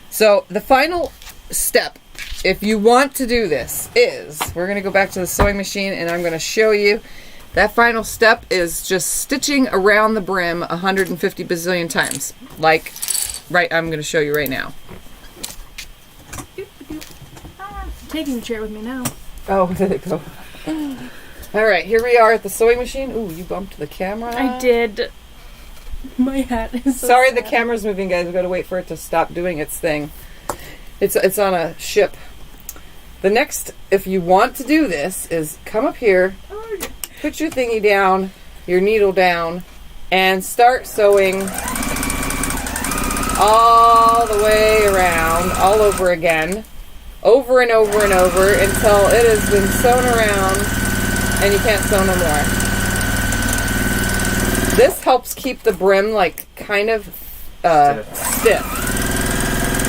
So the final step, if you want to do this, is we're going to go back to the sewing machine and I'm going to show you. That final step is just stitching around the brim 150 bazillion times. Like, right, I'm going to show you right now. Taking the chair with me now. Oh, there it go. All right, here we are at the sewing machine. Ooh, you bumped the camera. I did. My hat is so Sorry, sad. the camera's moving, guys. We've got to wait for it to stop doing its thing. It's on a ship. The next, if you want to do this, is come up here, put your thingy down, your needle down, and start sewing all the way around, all over again, over and over and over, until it has been sewn around and you can't sew no more. This helps keep the brim like kind of stiff.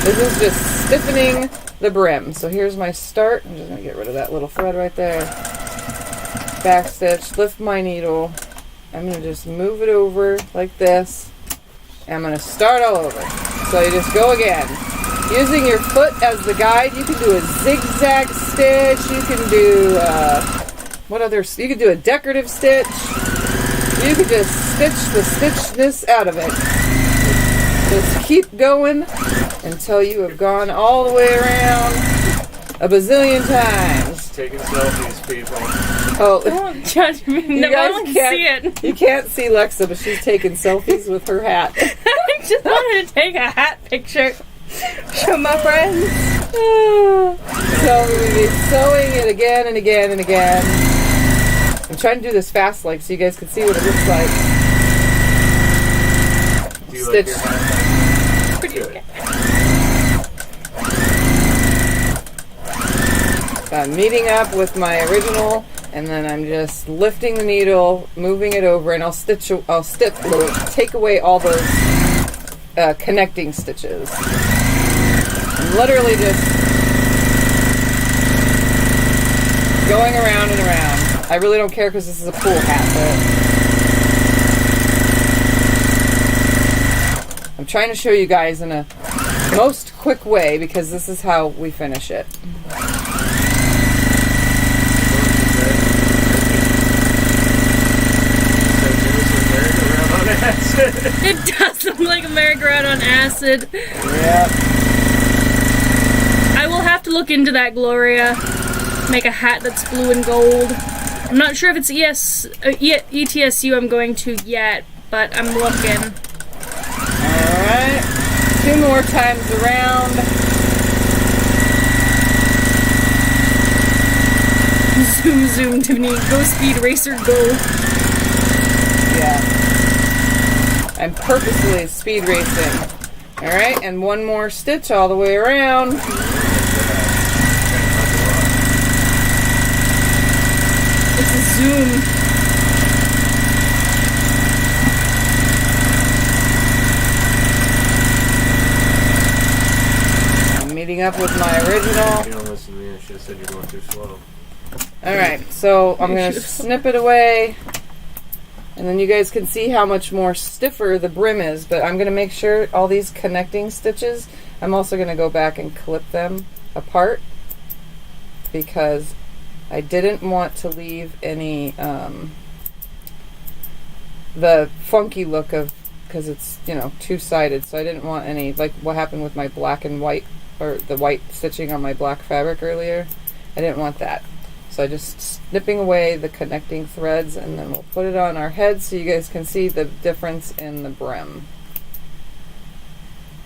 This is just stiffening the brim. So here's my start. I'm just going to get rid of that little thread right there. Back stitch, lift my needle. I'm going to just move it over like this. And I'm going to start all over. So you just go again. Using your foot as the guide, you can do a zigzag stitch. You can do, you can do a decorative stitch. You can just stitch the stitchness out of it. Just keep going until you have gone all the way around a bazillion times. Taking selfies, people. Oh, Don't judge me. you No guys one can can't see it. You can't see Lexa, but she's taking selfies with her hat. I just wanted to take a hat picture. Show my friends. So we're going to be sewing it again and again and again. I'm trying to do this fast, like, so you guys can see what it looks like. Do you Stitch. like your hat? Pretty good. So I'm meeting up with my original, and then I'm just lifting the needle, moving it over, and I'll take away all those connecting stitches. I'm literally just going around and around. I really don't care because this is a cool hat, but I'm trying to show you guys in a most quick way because this is how we finish it. It does look like a merry-go-round on acid. Yep. I will have to look into that, Gloria. Make a hat that's blue and gold. I'm not sure if it's ETSU I'm going to yet, but I'm looking. Alright. 2 more times around. Zoom, zoom, Tiffany. Go speed racer, go. Yeah. I'm purposely speed racing. Alright, and 1 more stitch all the way around. It's a zoom. I'm meeting up with my original. You don't listen to me. I should have said you're going too slow. Alright, so I'm going to snip it away. And then you guys can see how much more stiffer the brim is. But I'm going to make sure all these connecting stitches, I'm also going to go back and clip them apart. Because I didn't want to leave any, the funky look of, because it's, you know, two-sided. So I didn't want any, like what happened with my black and white, or the white stitching on my black fabric earlier. I didn't want that. So I just snipping away the connecting threads, and then we'll put it on our head so you guys can see the difference in the brim.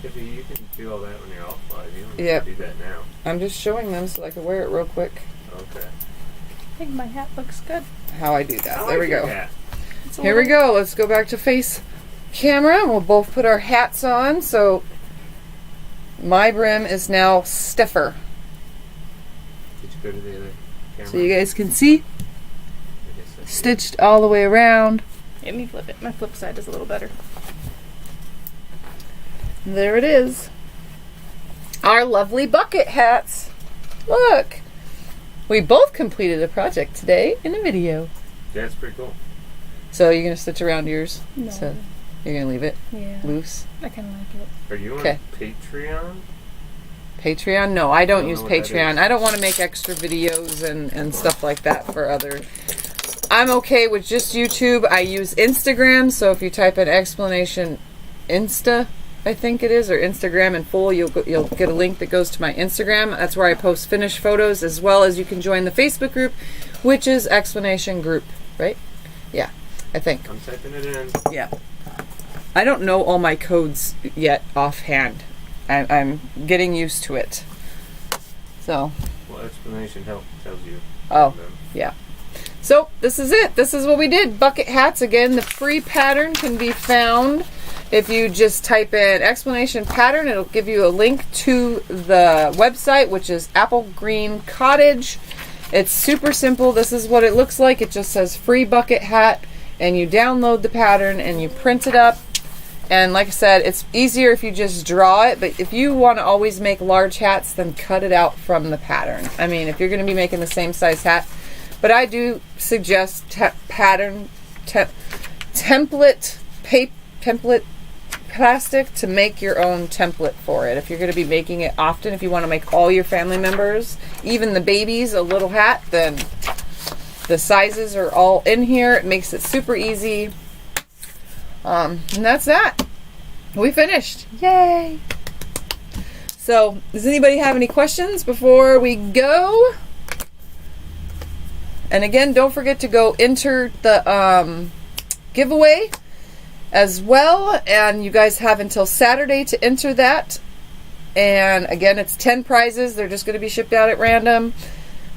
Tiffy, you can do all that when you're off live. You don't Yep. need to do that now. I'm just showing them so I can wear it real quick. Okay. I think my hat looks good. How I do that. I There like we your go. hat. It's a Here we little- go. Let's go back to face camera, and we'll both put our hats on. So my brim is now stiffer. Did you go to the other camera? So you guys can see, I guess that's stitched all the way around. Let me flip it. My flip side is a little better. There it is. Our lovely bucket hats. Look! We both completed a project today in a video. Yeah, it's pretty cool. So you're going to stitch around yours? No. So you're going to leave it Yeah. loose? I kind of like it. Are you on Okay. Patreon? Patreon? No, I don't I don't use know what that Patreon. is. I don't want to make extra videos and stuff like that for other... I'm okay with just YouTube. I use Instagram, so if you type in explanation Insta, I think it is, or Instagram in full, you'll get a link that goes to my Instagram. That's where I post finished photos, as well as you can join the Facebook group, which is Explanation Group, right? Yeah, I think. I'm typing it in. Yeah. I don't know all my codes yet offhand. I'm getting used to it. So. Well, explanation help tells you. Oh, yeah. So, this is it. This is what we did. Bucket hats. Again, the free pattern can be found if you just type in explanation pattern. It'll give you a link to the website, which is Apple Green Cottage. It's super simple. This is what it looks like. It just says free bucket hat, and you download the pattern and you print it up. And like I said, it's easier if you just draw it, but if you want to always make large hats, then cut it out from the pattern. I mean, if you're going to be making the same size hat, but I do suggest template plastic to make your own template for it. If you're going to be making it often, if you want to make all your family members, even the babies, a little hat, then the sizes are all in here. It makes it super easy. And that's that. We finished. Yay! So, does anybody have any questions before we go? And again, don't forget to go enter the giveaway as well. And you guys have until Saturday to enter that. And again, it's 10 prizes. They're just going to be shipped out at random.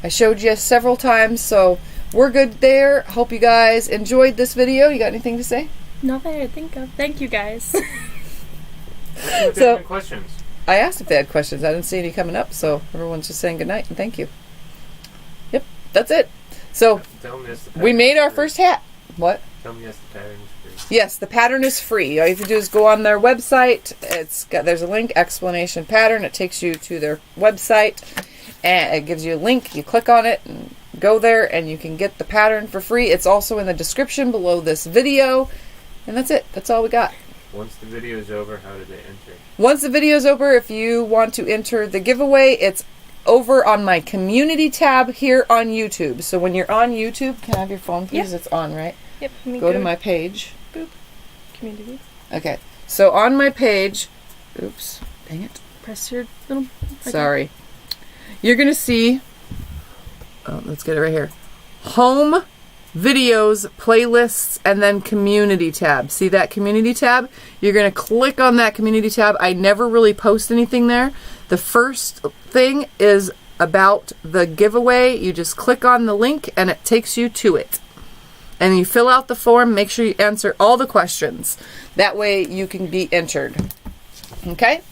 I showed you several times, so we're good there. Hope you guys enjoyed this video. You got anything to say? Not that I think of. Thank you, guys. So, questions. I asked if they had questions. I didn't see any coming up, so everyone's just saying goodnight and thank you. Yep, that's it. So, Tell me yes, we made our first hat. What? Tell me yes, the pattern is free. Yes, the pattern is free. All you have to do is go on their website. There's a link, explanation pattern. It takes you to their website, and it gives you a link. You click on it and go there, and you can get the pattern for free. It's also in the description below this video, and that's it. That's all we got. Once the video is over, how do they enter? Once the video is over, if you want to enter the giveaway, it's over on my community tab here on YouTube. So when you're on YouTube, can I have your phone, please? Yeah. It's on, right? Yep. Let me Go to my page. Boop. Community. Okay. So on my page, oops, dang it. Press your little... Sorry. You're going to see, let's get it right here. Home, videos, playlists, and then community tab. See that community tab? You're going to click on that community tab. I never really post anything there. The first thing is about the giveaway. You just click on the link and it takes you to it. And you fill out the form. Make sure you answer all the questions. That way you can be entered. Okay?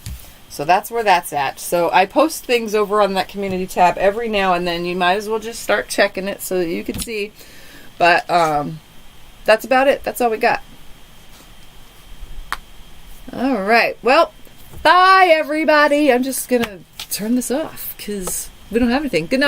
So that's where that's at. So I post things over on that community tab every now and then. You might as well just start checking it so that you can see. But that's about it. That's all we got. All right. Well, bye, everybody. I'm just going to turn this off because we don't have anything. Good night.